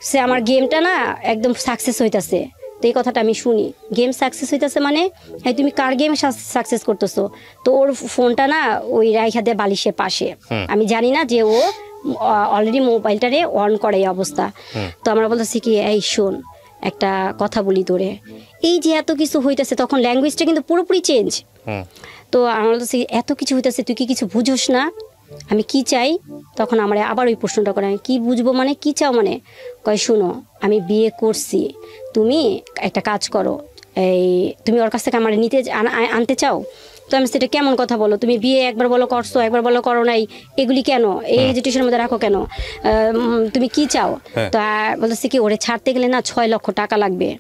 সে আমার গেমটা না একদম সাকসেস হইতেছে। তো এই কথাটা আমি শুনি, গেম সাকসেস হইতেছে মানে, এই তুমি কার গেম সাকসেস করতেছো? তো ওর ফোনটা না ওই রাইখা দিয়ে বালিশের পাশে, আমি জানি না যে ও অলরেডি মোবাইলটারে অন করে এই অবস্থা। তো আমরা বলতেছি কি, এই শোন, একটা কথা বলি তোরে, এই যে এত কিছু হইতেছে, তখন ল্যাঙ্গুয়েজটা কিন্তু পুরোপুরি চেঞ্জ। তো আমার বলতেছে এত কিছু হইতেছে, তুই কি কিছু বুঝোস না আমি কি চাই? তখন আমার আবার ওই প্রশ্নটা করে, আমি কি বুঝবো মানে, কি চাও মানে? কয় শুনো, আমি বিয়ে করছি, তুমি একটা কাজ করো, এই তুমি ওর কাছ থেকে আমার নিতে আনতে চাও? তো আমি সেটা কেমন কথা বলো, তুমি বিয়ে একবার বলো করছো, একবার বলো করো নাই, এগুলি কেন এই হেজিটেশনের মধ্যে রাখো কেন, তুমি কি চাও? তো বলতেছে কি, ওরে ছাড়তে গেলে না 6 লক্ষ টাকা লাগবে।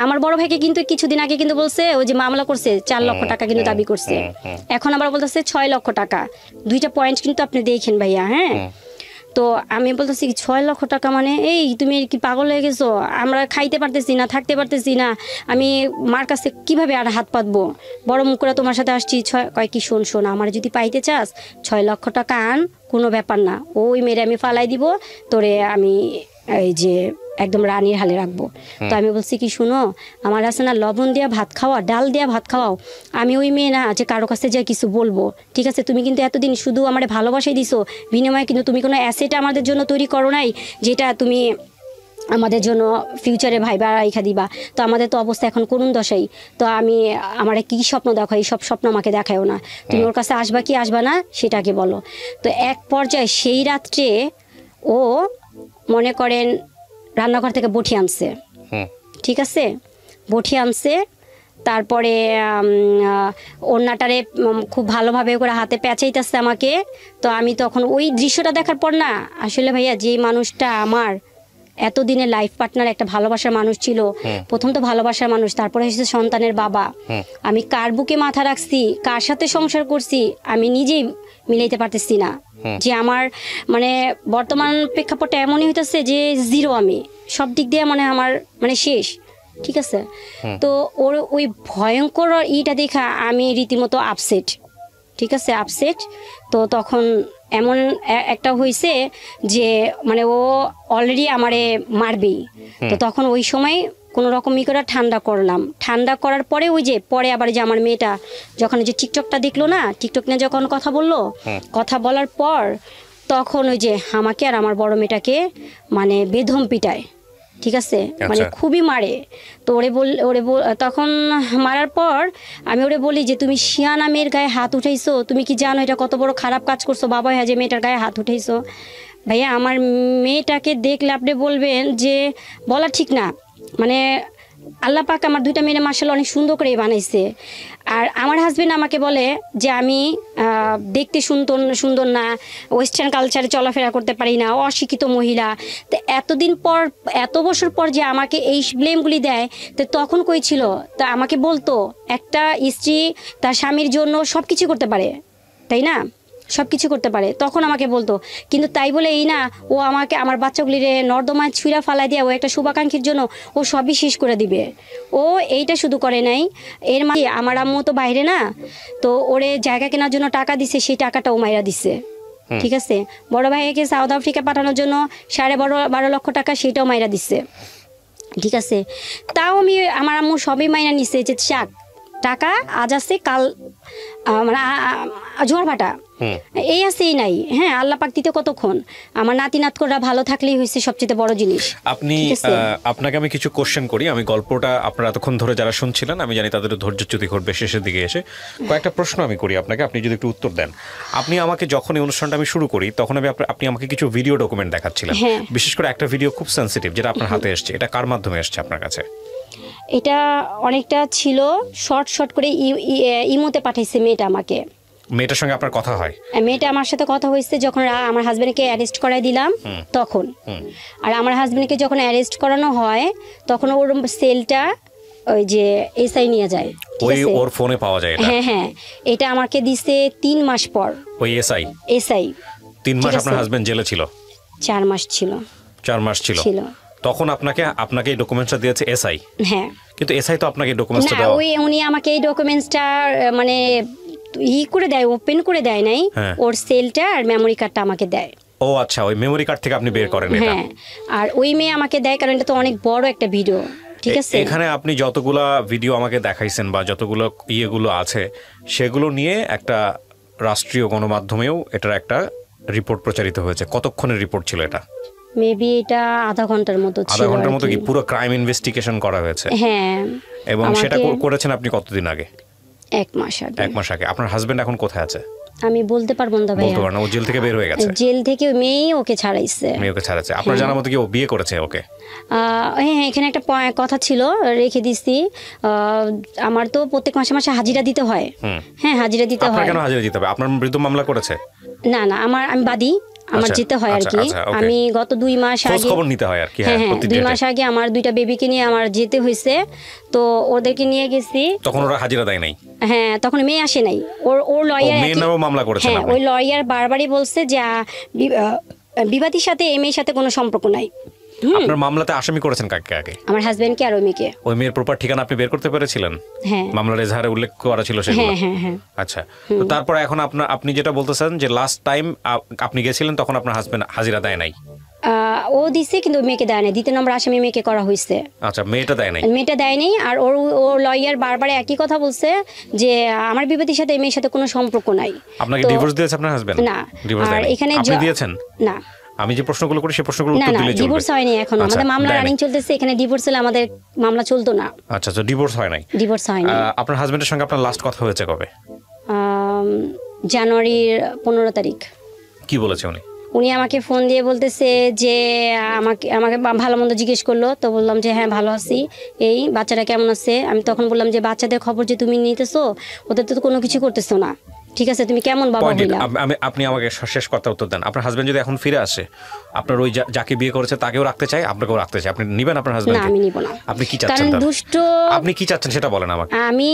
আমার বড় ভাইকে কিন্তু কিছুদিন আগে কিন্তু বলছে, ওই যে মামলা করছে 4 লক্ষ টাকা কিন্তু দাবি করছে, এখন আবার বলতেছে 6 লক্ষ টাকা। 2টা পয়েন্ট কিন্তু আপনি দেখেন ভাইয়া। হ্যাঁ, তো আমি বলতেছি 6 লক্ষ টাকা মানে, এই তুমি কি পাগল হয়ে গেছো? আমরা খাইতে পারতেছি না, থাকতে পারতেছি না, আমি মার কাছে কিভাবে আর হাত পাতবো? বড় মুখ করে তোমার সাথে আসছি। কয় কি, শোন, আমার যদি পাইতে চাস 6 লক্ষ টাকা আন, কোনো ব্যাপার না, ওই মেরে আমি ফালাই দিব, তোরে আমি এই যে একদম রানীর হালে রাখবো। তো আমি বলছি কি, শুনো, আমার আছে না লবণ দেওয়া ভাত খাওয়া, ডাল দেওয়া ভাত খাওয়াও, আমি ওই মেয়ে না যে কারো কাছে যা কিছু বলবো, ঠিক আছে? তুমি কিন্তু এতদিন শুধু আমার ভালোবাসাই দিছো, বিনিময়ে কিন্তু তুমি কোনো অ্যাসেট আমাদের জন্য তৈরি করো নাই, যেটা তুমি আমাদের জন্য ফিউচারে ভাইবা রাইখা দিবা। তো আমাদের তো অবস্থা এখন করুণ দশাই। তো আমার কী স্বপ্ন দেখো, এই সব স্বপ্ন আমাকে দেখায়ও না, তুমি ওর কাছে আসবা কি আসবা না সেটাকে বলো। তো এক পর্যায়ে সেই রাত্রে ও মনে করেন রান্নাঘর থেকে বটি আনছে, ঠিক আছে, বটি আনছে, তারপরে ওড়নাটারে খুব ভালোভাবে করে হাতে পেঁচাইতেছে আমাকে। তো আমি তখন ওই দৃশ্যটা দেখার পর না, আসলে ভাইয়া যে মানুষটা আমার এতদিনের লাইফ পার্টনার, একটা ভালোবাসার মানুষ ছিল, প্রথম তো ভালোবাসার মানুষ, তারপরে এসেছে সন্তানের বাবা, আমি কার বুকে মাথা রাখছি, কার সাথে সংসার করছি, আমি নিজেই মিলাইতে পারতেছি না। যে আমার মানে বর্তমান প্রেক্ষাপটে এমনই হইতেছে যে জিরো, আমি সব দিক দিয়ে মানে আমার মানে শেষ, ঠিক আছে? তো ওর ওই ভয়ঙ্কর ইটা দেখা আমি রীতিমতো আপসেট, ঠিক আছে, আপসেট। তো তখন এমন একটা হয়েছে যে মানে ও অলরেডি আমারে মারবেই। তো তখন ওই সময় কোনো রকমই করে ঠান্ডা করলাম। ঠান্ডা করার পরে ওই যে পরে আবার যে আমার মেয়েটা যখন যে টিকটকটা দেখলো না, টিকটক নিয়ে যখন কথা বললো, কথা বলার পর তখন ওই যে আমাকে আর আমার বড় মেয়েটাকে মানে বেধম পিটায়, ঠিক আছে, মানে খুবই মারে। তো তখন মারার পর আমি ওরে বলি যে তুমি শিয়ানা মেয়ের গায়ে হাত উঠাইছো, তুমি কি জানো এটা কত বড় খারাপ কাজ করছো? বাবা হ্যাঁ, যে মেয়েটার গায়ে হাত উঠাইছো। ভাইয়া আমার মেয়েটাকে দেখলে আপনি বলবেন যে বলা ঠিক না, মানে আল্লাহ পাক আমার 2টা মেয়ে মাশাআল্লাহ অনেক সুন্দর করে বানাইছে। আর আমার হাজবেন্ড আমাকে বলে যে আমি দেখতে সুন্দর না, ওয়েস্টার্ন কালচারে চলাফেরা করতে পারি না, অশিক্ষিত মহিলা। তো এতদিন পর, এত বছর পর যে আমাকে এই ব্লেমগুলি দেয়, তো তখন কই ছিল? তা আমাকে বলতো একটা স্ত্রী তার স্বামীর জন্য সব কিছু করতে পারে, তাই না, সব কিছু করতে পারে, তখন আমাকে বলতো। কিন্তু তাই বলে এই না, ও আমাকে আমার বাচ্চাগুলিরে নর্দমায় ছুঁড়া ফালাই দিয়ে ও একটা শুভাকাঙ্ক্ষীর জন্য ও সবই শেষ করে দিবে। ও এইটা শুধু করে নাই, এর মানে আমার আম্মু তো বাইরে না, তো ওরে জায়গা কেনার জন্য টাকা দিছে, সেই টাকাটা ও মাইরা দিছে, ঠিক আছে। বড় ভাইকে সাউথ আফ্রিকা পাঠানোর জন্য 12.5 লক্ষ টাকা, সেটাও মাইরা দিছে, ঠিক আছে। তাও আমার আম্মু সবই মাইনা নিছে যে চাক টাকা আজ আছে কাল মানে ঝড় ভাটা এই আছেই নাই। হ্যাঁ, আল্লাহ পাক দিতে কতক্ষণ, আমার নাতি নাতকরা ভালো থাকলেই হয়েছে সবচেয়ে বড় জিনিস। আপনাকে আমি কিছু কোশ্চেন করি, আমি গল্পটা আপনারা এতক্ষণ ধরে যারা শুনছিলেন আমি জানি তাদের ধৈর্যচ্যুতি ঘটবে শেষের দিকে এসে। কয়েকটা প্রশ্ন আমি করি আপনাকে, আপনি যদি একটু উত্তর দেন। আপনি আমাকে যখন এই অনুষ্ঠানটা আমি শুরু করি তখন আপনি আমাকে কিছু ভিডিও ডকুমেন্ট দেখাচ্ছিলেন, বিশেষ করে একটা ভিডিও খুব সেন্সিটিভ যেটা আপনার হাতে এসছে, এটা কার মাধ্যমে এসছে আপনার কাছে? এটা অনেকটা ছিল শর্ট করে ইমোতে পাঠাইছে মেয়েটা আমাকে। মেয়েটার সঙ্গে আপনার কথা হয়? মেয়েটা আমার সাথে কথা হয়েছে যখন আমার হাজবেন্ডকে অ্যারেস্ট করাই দিলাম তখন। আর আমার হাজবেন্ডকে যখন অ্যারেস্ট করানো হয় তখন ওর সেলটা ওই যে এসআই নিয়ে যায়, ওই ওর ফোনে পাওয়া যায় এটা? হ্যাঁ, এটা আমাকে দিছে 3 মাস পর। ওই এসআই 3 মাস আপনার হাজবেন্ড জেলে ছিল? 4 মাস ছিল। 4 মাস ছিল তখন আপনাকে এই ডকুমেন্টসটা দিয়েছে এসআই? হ্যাঁ, কিন্তু এসআই তো আপনাকে ডকুমেন্টসটা দাও, উনি আমাকে এই ডকুমেন্টসটা মানে করে দেয়, ওপেন করে দেয় নাই, ওর সেলটা আর মেমোরি কার্ডটা আমাকে দেয়। ও আচ্ছা, ওই মেমোরি কার্ড থেকে আপনি বের করেন এটা? হ্যাঁ, আর ওই মেয়ে আমাকে দেয় কারণ এটা তো অনেক বড় একটা ভিডিও, ঠিক আছে। এখানে আপনি যতগুলা ভিডিও আমাকে দেখাইছেন বা যতগুলো ইয়েগুলো আছে সেগুলো নিয়ে একটা রাষ্ট্রীয় গণমাধ্যমেও এটার একটা রিপোর্ট প্রচারিত হয়েছে। কতক্ষণের রিপোর্ট ছিল এটা? মেবি এটা আধা ঘন্টার মতো ছিল। আধা ঘন্টার মতো কি পুরো ক্রাইম ইনভেস্টিগেশন করা হয়েছে? হ্যাঁ। এবং সেটা করেছেন আপনি কতদিন আগে? 1 মাস আগে। 1 মাস আগে। আপনার হাজবেন্ড এখন কোথায় আছে? আমি বলতে পারবো না ভাই। বলতে পারবেন না, ও জেল থেকে বের হয়ে গেছে? জেল থেকে মেয়ে ওকে ছাড়াইছে। মেয়ে ওকে ছাড়াচ্ছে। আপনার জানার মতো কি ও বিয়ে করেছে ওকে? হ্যাঁ, এখানে একটা কথা ছিল, রেখে দিছি। আমার তো প্রত্যেক মাসে মাসে হাজিরা দিতে হয়। হ্যাঁ, হাজিরা দিতে হয়। আপনার কেন হাজিরা দিতে হবে? আপনার বিরুদ্ধে মামলা করেছে? না, আমি বাদী, আমার যেতে হয় আর কি। আমি গত 2 মাস আগে খবর নিতে হয় আর কি। হ্যাঁ, 2 মাস আগে আমার 2টা বেবিকে নিয়ে আমার যেতে হয়েছে, তো ওদেরকে নিয়ে গেছি। তখন ওরা হাজিরা দেয় নাই? হ্যাঁ, তখন মেয়ে আসে নাই। ওর লয়ার মেয়ের নামে মামলা করেছে? হ্যাঁ, ওই লয়ার বারবারই বলছে যে বিবাদীর সাথে এই মেয়ের সাথে কোনো সম্পর্ক নাই। আপনার মামলাতে আসামি করেছেন কাকে আগে? আমার হাজবেন্ডকে আর ওই মেয়েকে। ওই মেয়ের প্রপার ঠিকানা আপনি বের করতে পেরেছিলেন? হ্যাঁ, মামলার এজাহারে উল্লেখ করা ছিল সেগুলো? হ্যাঁ। আচ্ছা, তো তারপর এখন আপনি যেটা বলতেছেন যে লাস্ট টাইম আপনি গেছিলেন তখন আপনার হাজবেন্ড হাজিরা দেয় নাই? ও দিছে কিন্তু মেয়েকে দেয় নাই। 2 নম্বর আসামি মেয়েকে করা হয়েছে। আচ্ছা, মেয়েটা দেয় নাই? মেয়েটা দেয় নাই। আর ওর লয়ার বারবার একই কথা বলছে যে আমার বিবাদীর সাথে এই মেয়ের সাথে কোনো সম্পর্ক নাই। আপনাকে ডিভোর্স দিয়েছে আপনার হাজবেন্ড? না, ডিভোর্স দেয় নাই। এখানে আপনি দিয়েছেন? না। আমি যে প্রশ্নগুলো করি সেই প্রশ্নগুলো উত্তর দিলে চলবে? না, ডিভোর্স হয়নি এখন। আমাদের মামলা রানিং চলতেছে। এখানে ডিভোর্স হলে আমাদের মামলা চলতো না। আচ্ছা, তো ডিভোর্স হয় নাই? ডিভোর্স হয়নি। আপনার হাজবেন্ডের সঙ্গে আপনার লাস্ট কথা হয়েছে কবে? জানুয়ারির 15 তারিখ। কি বলেছে উনি? উনি আমাকে ফোন দিয়ে বলতেছে যে আমাকে ভালো মন্দ জিজ্ঞেস করলো। তো বললাম যে হ্যাঁ ভালো আছি, এই বাচ্চাটা কেমন আছে। আমি তখন বললাম যে বাচ্চাদের খবর যে তুমি নিতেছো, ওদের তো কোনো কিছু করতেছো না, ঠিক আছে, তুমি কেমন বাবা হইলা? আপনি আমাকে শেষ কথা উত্তর দেন। আপনার হাজবেন্ড যদি এখন ফিরে আসে, আপনার ওই যাকে বিয়ে করেছে তাকেও রাখতে চায়, আপনাকেও রাখতে চায়, আপনি নিবেন আপনার হাজবেন্ড? না, আমি নিব না। আপনি কি চাচ্ছেন? দুষ্ট আপনি কি চাচ্ছেন সেটা বলেন আমাকে। আমি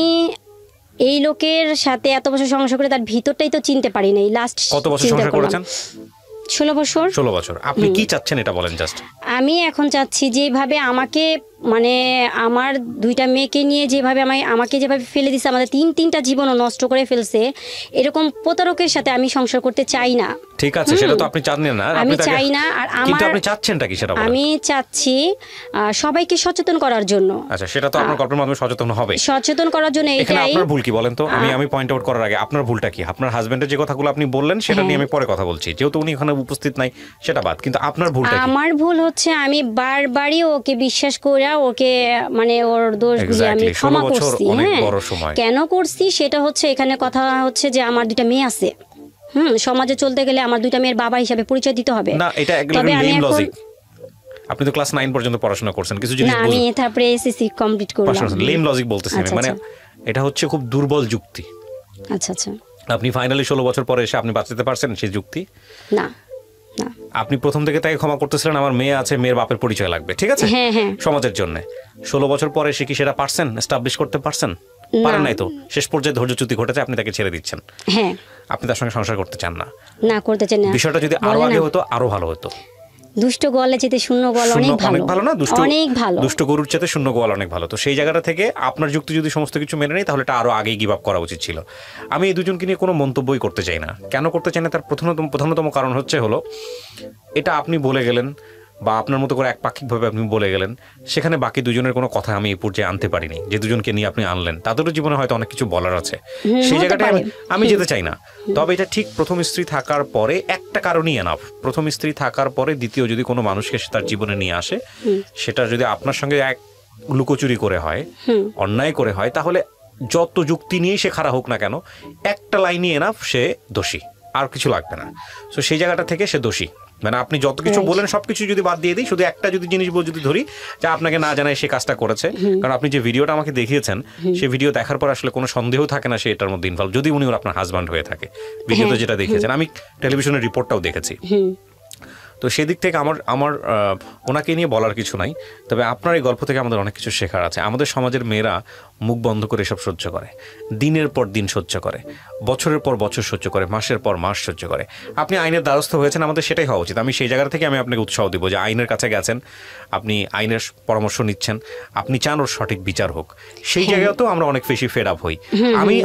এই লোকের সাথে এত বছর সংসার করে তার ভিতরটাই তো চিনতে পারি নাই। লাস্ট কত বছর সংসার করেছেন? 16 বছর। 16 বছর। আপনি কি চাচ্ছেন এটা বলেন জাস্ট। আমি এখন চাচ্ছি যেভাবে আমাকে মানে আমার 2টা মেয়েকে নিয়ে যেভাবে আমাকে যেভাবে ফেলে দিছে, আমাদের 3টা জীবনও নষ্ট করে ফেলছে, এরকম প্রতারকের সাথে আমি সংসার করতে চাই না। ঠিক আছে, সেটা তো আপনি চান না। আমি চাই না। আর কিন্তু আপনি চাচ্ছেনটা কি সেটা বলেন। আমি চাচ্ছি সবাইকে সচেতন করার জন্য। আচ্ছা, সেটা তো আপনার গল্পের মাধ্যমে সচেতন হবে। সচেতন করার জন্য এখানে আপনার ভুল কি বলেন তো? আমি পয়েন্ট আউট করার আগে আপনার ভুলটা কি? আপনার হাজবেন্ডের যে কথাগুলো আপনি বললেন সেটা নিয়ে আমি পরে কথা বলছি, যেহেতু উনি এখানে উপস্থিত নাই সেটা বাদ। কিন্তু আপনার ভুলটা কি? আমার ভুল হচ্ছে আমি বারবারই ওকে বিশ্বাস করে ওকে মানে ওর দোষ বুঝে আমি ক্ষমা করছি। হ্যাঁ, কেন করছি সেটা হচ্ছে এখানে কথা হচ্ছে যে আমার 2টা মেয়ে আছে। সমাজে চলতে গেলে আমার 2টা মেয়ের বাবা হিসাবে পরিচয় দিতে হবে। না, এটা একদম লেম লজিক। আপনি তো ক্লাস 9 পর্যন্ত পড়াশোনা করছেন, কিছু জিনিস বুঝুন। আমি তারপরে এসএসসি কমপ্লিট করলাম। লেম লজিক বলতেছি আমি, মানে এটা হচ্ছে খুব দুর্বল যুক্তি। আচ্ছা আচ্ছা। আপনি ফাইনালি 16 বছর পরে এসে আপনি বাঁচাতে পারছেন সেই যুক্তি? না। আপনি প্রথম থেকে তাকে ক্ষমা করতেছিলেন আমার মেয়ে আছে, মেয়ের বাপের পরিচয় লাগবে, ঠিক আছে, সমাজের জন্য। 16 বছর পরে সে কি সেটা পারছেন এস্টাবলিশ করতে পারছেন? পারেন নাই তো। শেষ পর্যায়ে ধৈর্যচ্যুতি ঘটেছে, আপনি তাকে ছেড়ে দিচ্ছেন। হ্যাঁ, আপনি তার সঙ্গে সংসার করতে চান না। না, করতে চান না। বিষয়টা যদি আরো আগে হতো আরো ভালো হতো। দুষ্ট গোয়ালে চেয়ে শূন্য গোয়াল অনেক ভালো না? অনেক ভালো। দুষ্ট গরুর চেয়ে শূন্য গোয়াল অনেক ভালো। তো সেই জায়গাটা থেকে আপনার যুক্তি যদি সমস্ত কিছু মেনে নেই, তাহলে এটা আরো আগেই গিভ আপ করা উচিত ছিল। আমি এই দুজনকে নিয়ে কোনো মন্তব্যই করতে চাই না। কেন করতে চাই না তার প্রধানতম কারণ হলো এটা আপনি বলে গেলেন বা আপনার মতো করে একপাক্ষিকভাবে আপনি বলে গেলেন, সেখানে বাকি দুজনের কোনো কথা আমি এই পর্যায়ে আনতে পারিনি। যে দুজনকে নিয়ে আপনি আনলেন তাদেরও জীবনে হয়তো অনেক কিছু বলার আছে, সেই জায়গাটায় আমি যেতে চাই না। তবে এটা ঠিক প্রথম স্ত্রী থাকার পরে একটা কারণই এনাফ। প্রথম স্ত্রী থাকার পরে দ্বিতীয় যদি কোনো মানুষকে তার জীবনে নিয়ে আসে, সেটা যদি আপনার সঙ্গে এক লুকোচুরি করে হয়, অন্যায় করে হয়, তাহলে যত যুক্তি নিয়েই সে খারাপ হোক না কেন, একটা লাইনই এনাফ, সে দোষী, আর কিছু লাগবে না। তো সেই জায়গাটা থেকে সে দোষী। মানে আপনি যত কিছু বলেন সবকিছু যদি বাদ দিয়ে দিই, শুধু একটা যদি জিনিস যদি ধরি যে আপনাকে না জানায় সে কাজটা করেছে, কারণ আপনি যে ভিডিওটা আমাকে দেখিয়েছেন সেই ভিডিও দেখার পর আসলে কোনো সন্দেহ থাকে না সে এটার মধ্যে ইনভলভ, যদি উনি আপনার হাজব্যান্ড হয়ে থাকে। ভিডিওতে যেটা দেখিয়েছেন, আমি টেলিভিশনের রিপোর্টটাও দেখেছি। তো সেদিক থেকে আমার ওনাকে নিয়ে বলার কিছু নাই। তবে আপনার এই গল্প থেকে আমাদের অনেক কিছু শেখার আছে। আমাদের সমাজের মেয়েরা মুখ বন্ধ করে এসব সহ্য করে, দিনের পর দিন সহ্য করে, বছরের পর বছর সহ্য করে, মাসের পর মাস সহ্য করে। আপনি আইনের দ্বারস্থ হয়েছেন, আমাদের সেটাই হওয়া উচিত। আমি সেই জায়গা থেকে আমি আপনাকে উৎসাহ দিব যে আইনের কাছে গেছেন, আপনি আইনের পরামর্শ নিচ্ছেন, আপনি চান ওর সঠিক বিচার হোক। সেই জায়গাতেও আমরা অনেক বেশি ফেড আপ হই।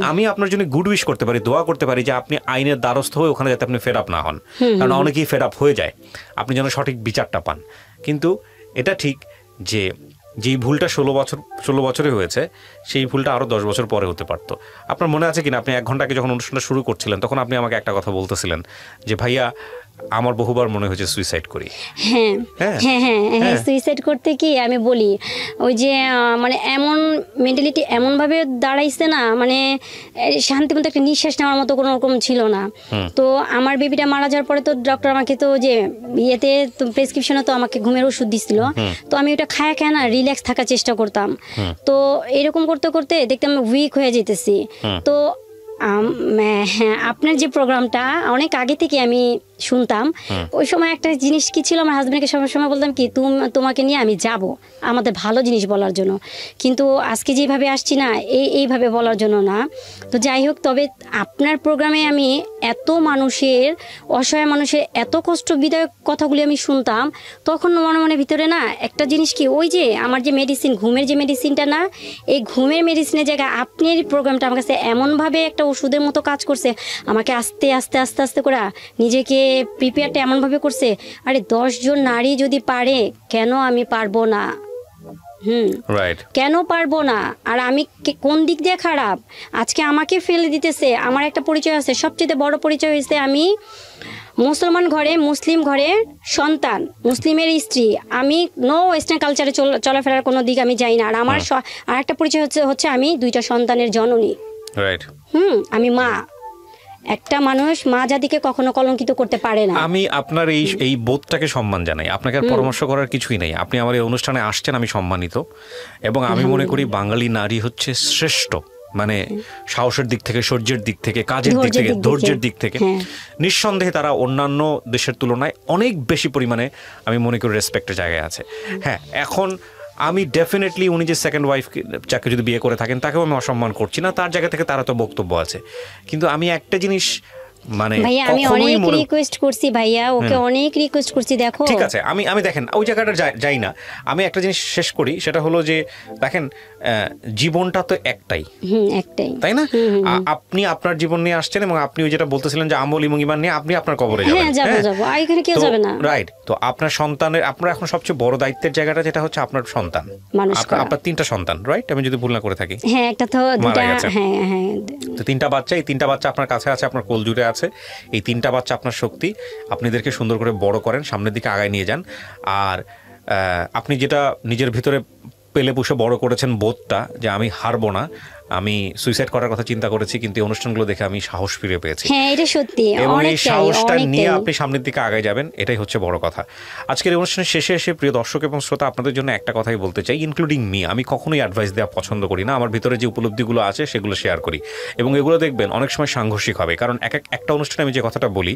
আমি আপনার জন্য গুড উইশ করতে পারি, দোয়া করতে পারি যে আপনি আইনের দ্বারস্থ হয়ে ওখানে যাতে আপনি ফেড আপ না হন, কারণ অনেকেই ফেড আপ হয়ে যায়, আপনি যেন সঠিক বিচারটা পান। কিন্তু এটা ঠিক যে যেই ভুলটা 16 বছরে হয়েছে, সেই ভুলটা আরও 10 বছর পরে হতে পারত। আপনার মনে আছে কিনা, আপনি 1 ঘন্টা আগে যখন অনুষ্ঠানটা শুরু করছিলেন তখন আপনি আমাকে একটা কথা বলতেছিলেন যে ভাইয়া আমার বহুবার মনে হয়েছে সুইসাইড করি। হ্যাঁ হ্যাঁ হ্যাঁ হ্যাঁ, সুইসাইড করতে কি আমি বলি, ওই যে মানে এমন মেন্টালিটি এমনভাবে দাঁড়াইছে না, মানে শান্তিমতো একটা নিঃশ্বাস নেওয়ার মতো কোনো রকম ছিল না। তো আমার বেবিটা মারা যাওয়ার পরে তো ডক্টর আমাকে তো যে ইয়েতে প্রেসক্রিপশনে তো আমাকে ঘুমের ওষুধ দিছিল, তো আমি ওটা খায়া খায় না রিল্যাক্স থাকার চেষ্টা করতাম। তো এরকম করতে করতে দেখতে আমি উইক হয়ে যেতেছি। তো হ্যাঁ, আপনার যে প্রোগ্রামটা অনেক আগে থেকে আমি শুনতাম, ওই সময় একটা জিনিস কি ছিল, আমার হাজব্যান্ডকে সবসময় বলতাম কি তোমাকে নিয়ে আমি যাব আমাদের ভালো জিনিস বলার জন্য, কিন্তু আজকে যেভাবে আসছি না এইভাবে বলার জন্য না। তো যাই হোক, তবে আপনার প্রোগ্রামে আমি এত মানুষের, অসহায় মানুষের এত কষ্ট বিদায়ক কথাগুলি আমি শুনতাম, তখন মনে মনে ভিতরে না একটা জিনিস কি, ওই যে আমার যে মেডিসিন, ঘুমের যে মেডিসিনটা না, এই ঘুমের মেডিসিনের জায়গায় আপনার প্রোগ্রামটা আমার কাছে এমনভাবে একটা ওষুধের মতো কাজ করছে, আমাকে আস্তে আস্তে আস্তে আস্তে করে নিজেকে প্রিপেয়ারটা এমনভাবে করছে, আরে 10 জন নারী যদি পারে কেন আমি পারবো না? কেন পারবো না? আর আমি কোন দিক দিয়ে খারাপ? আজকে আমাকে ফেলে দিতেছে। আমার একটা পরিচয় আছে, সবচেয়ে বড় পরিচয় হয়েছে আমি মুসলমান ঘরে, মুসলিম ঘরে সন্তান, মুসলিমের স্ত্রী। আমি নো ওয়েস্টার্ন কালচারে চলাফেরার কোনো দিক আমি যাই না। আর আমার আর একটা পরিচয় হচ্ছে আমি 2টা সন্তানের জননী। আমি মা। একটা মানুষ মা জাতিকে কখনো কলঙ্কিত করতে পারে না। আমি আপনার এই বোধটাকে সম্মান জানাই। আপনাকে আর পরামর্শ করার কিছুই নেই। আপনি আমার এই অনুষ্ঠানে আসছেন, আমি সম্মানিত। এবং আমি মনে করি বাঙালি নারী হচ্ছে শ্রেষ্ঠ, মানে সাহসের দিক থেকে, শৌর্যের দিক থেকে, কাজের দিক থেকে, ধৈর্যের দিক থেকে নিঃসন্দেহে তারা অন্যান্য দেশের তুলনায় অনেক বেশি পরিমাণে আমি মনে করি রেসপেক্টের জায়গায় আছে। হ্যাঁ, এখন আমি ডেফিনেটলি উনি যে সেকেন্ড ওয়াইফ যাকে যদি বিয়ে করে থাকেন তাকেও আমি অসম্মান করছি না, তার জায়গা থেকে তারা তো বক্তব্য আছে। কিন্তু আমি একটা জিনিস মানে ভাইয়া আমি অনেক রিকোয়েস্ট করছি, ভাইয়া ওকে অনেক রিকোয়েস্ট করছি। দেখো ঠিক আছে, আমি দেখেন ওই জায়গাটা যাই না। আমি একটা জিনিস শেষ করি, সেটা হলো যে দেখেন জীবনটা তো একটাই, তাই না? আপনি আপনার জীবন নিয়ে আসছেন এবং আপনি ওই যেটা বলতেছিলেন যে আমল এবং ঈমান নিয়ে আপনি আপনার কবরে যাবেন, রাইট? তো আপনার সন্তানের, আপনার এখন সবচেয়ে বড় দায়িত্বের জায়গাটা যেটা হচ্ছে আপনার সন্তান। আপনার 3টা সন্তান, রাইট? আমি যদি ভুল না করে থাকি। হ্যাঁ, একটা তো দুটো, হ্যাঁ হ্যাঁ, তো 3টা বাচ্চা, এই 3টা বাচ্চা আপনার কাছে আছে, আপনার কোল জুড়ে আছে। এই 3টা বাচ্চা আপনার শক্তি। আপনি এদেরকে সুন্দর করে বড় করেন, সামনের দিকে আগায় নিয়ে যান। আর আপনি যেটা নিজের ভিতরে পেলে পুষে বড় করেছেন বোধটা, যে আমি হারবো না, আমি সুইসাইড করার কথা চিন্তা করেছি, কিন্তু এই অনুষ্ঠানগুলো দেখে আমি সাহস ফিরে পেয়েছি। হ্যাঁ, এটা সত্যি। এবং এই সাহসটা নিয়ে আপনি সামনের দিকে আগায় যাবেন, এটাই হচ্ছে বড় কথা। আজকের এই অনুষ্ঠানের শেষে এসে প্রিয় দর্শক এবং শ্রোতা, আপনাদের জন্য একটা কথাই বলতে চাই, ইনক্লুডিং মি। আমি কখনোই অ্যাডভাইস দেওয়া পছন্দ করি না। আমার ভিতরে যে উপলব্ধিগুলো আছে সেগুলো শেয়ার করি, এবং এগুলো দেখবেন অনেক সময় সাংঘর্ষিক হবে। কারণ একটা অনুষ্ঠানে আমি যে কথাটা বলি,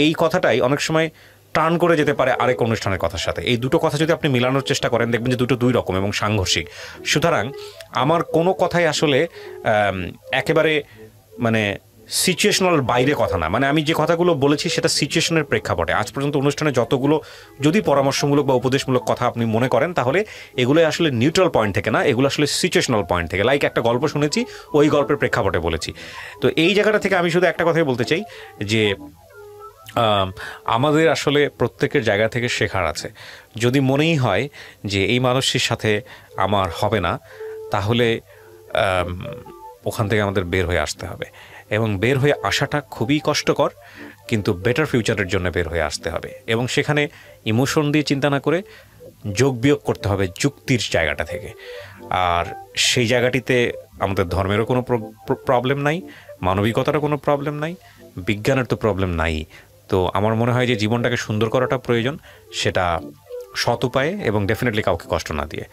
এই কথাটাই অনেক সময় টার্ন করে যেতে পারে আরেক অনুষ্ঠানের কথার সাথে। এই দুটো কথা যদি আপনি মিলানোর চেষ্টা করেন, দেখবেন যে দুটো দুই রকম এবং সাংঘর্ষিক। সুতরাং আমার কোনো কথাই আসলে একেবারে মানে সিচুয়েশনাল বাইরে কথা না। মানে আমি যে কথাগুলো বলেছি সেটা সিচুয়েশনের প্রেক্ষাপটে। আজ পর্যন্ত অনুষ্ঠানে যতগুলো যদি পরামর্শমূলক বা উপদেশমূলক কথা আপনি মনে করেন, তাহলে এগুলো আসলে নিউট্রাল পয়েন্ট থেকে না, এগুলো আসলে সিচুয়েশনাল পয়েন্ট থেকে। লাইক একটা গল্প শুনেছি, ওই গল্পের প্রেক্ষাপটে বলেছি। তো এই জায়গাটা থেকে আমি শুধু একটা কথাই বলতে চাই, যে আমাদের আসলে প্রত্যেকের জায়গা থেকে শেখার আছে। যদি মনেই হয় যে এই মানুষটির সাথে আমার হবে না, তাহলে ওখান থেকে আমাদের বের হয়ে আসতে হবে। এবং বের হয়ে আসাটা খুবই কষ্টকর, কিন্তু বেটার ফিউচারের জন্য বের হয়ে আসতে হবে। এবং সেখানে ইমোশন দিয়ে চিন্তা না করে যোগ বিয়োগ করতে হবে যুক্তির জায়গাটা থেকে। আর সেই জায়গাটিতে আমাদের ধর্মেরও কোনো প্রবলেম নাই, মানবিকতারও কোনো প্রবলেম নাই, বিজ্ঞানের তো প্রবলেম নাই। তো আমার মনে হয় যে জীবনটাকে সুন্দর করাটা প্রয়োজন, সেটা সৎ উপায়ে এবং ডেফিনেটলি কাউকে কষ্ট না দিয়ে।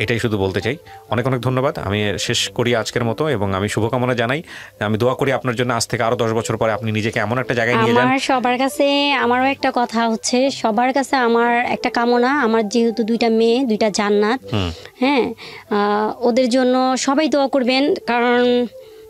এটাই শুধু বলতে চাই। অনেক অনেক ধন্যবাদ। আমি শেষ করি আজকের মতো, এবং আমি শুভকামনা জানাই, আমি দোয়া করি আপনার জন্য আজ থেকে আরো 10 বছর পরে আপনি নিজেকে এমন একটা জায়গায় নিয়ে যান। সবার কাছে আমারও একটা কথা হচ্ছে, সবার কাছে আমার একটা কামনা, আমার যেহেতু 2টা মেয়ে, 2টা জান্নাত, হ্যাঁ, ওদের জন্য সবাই দোয়া করবেন। কারণ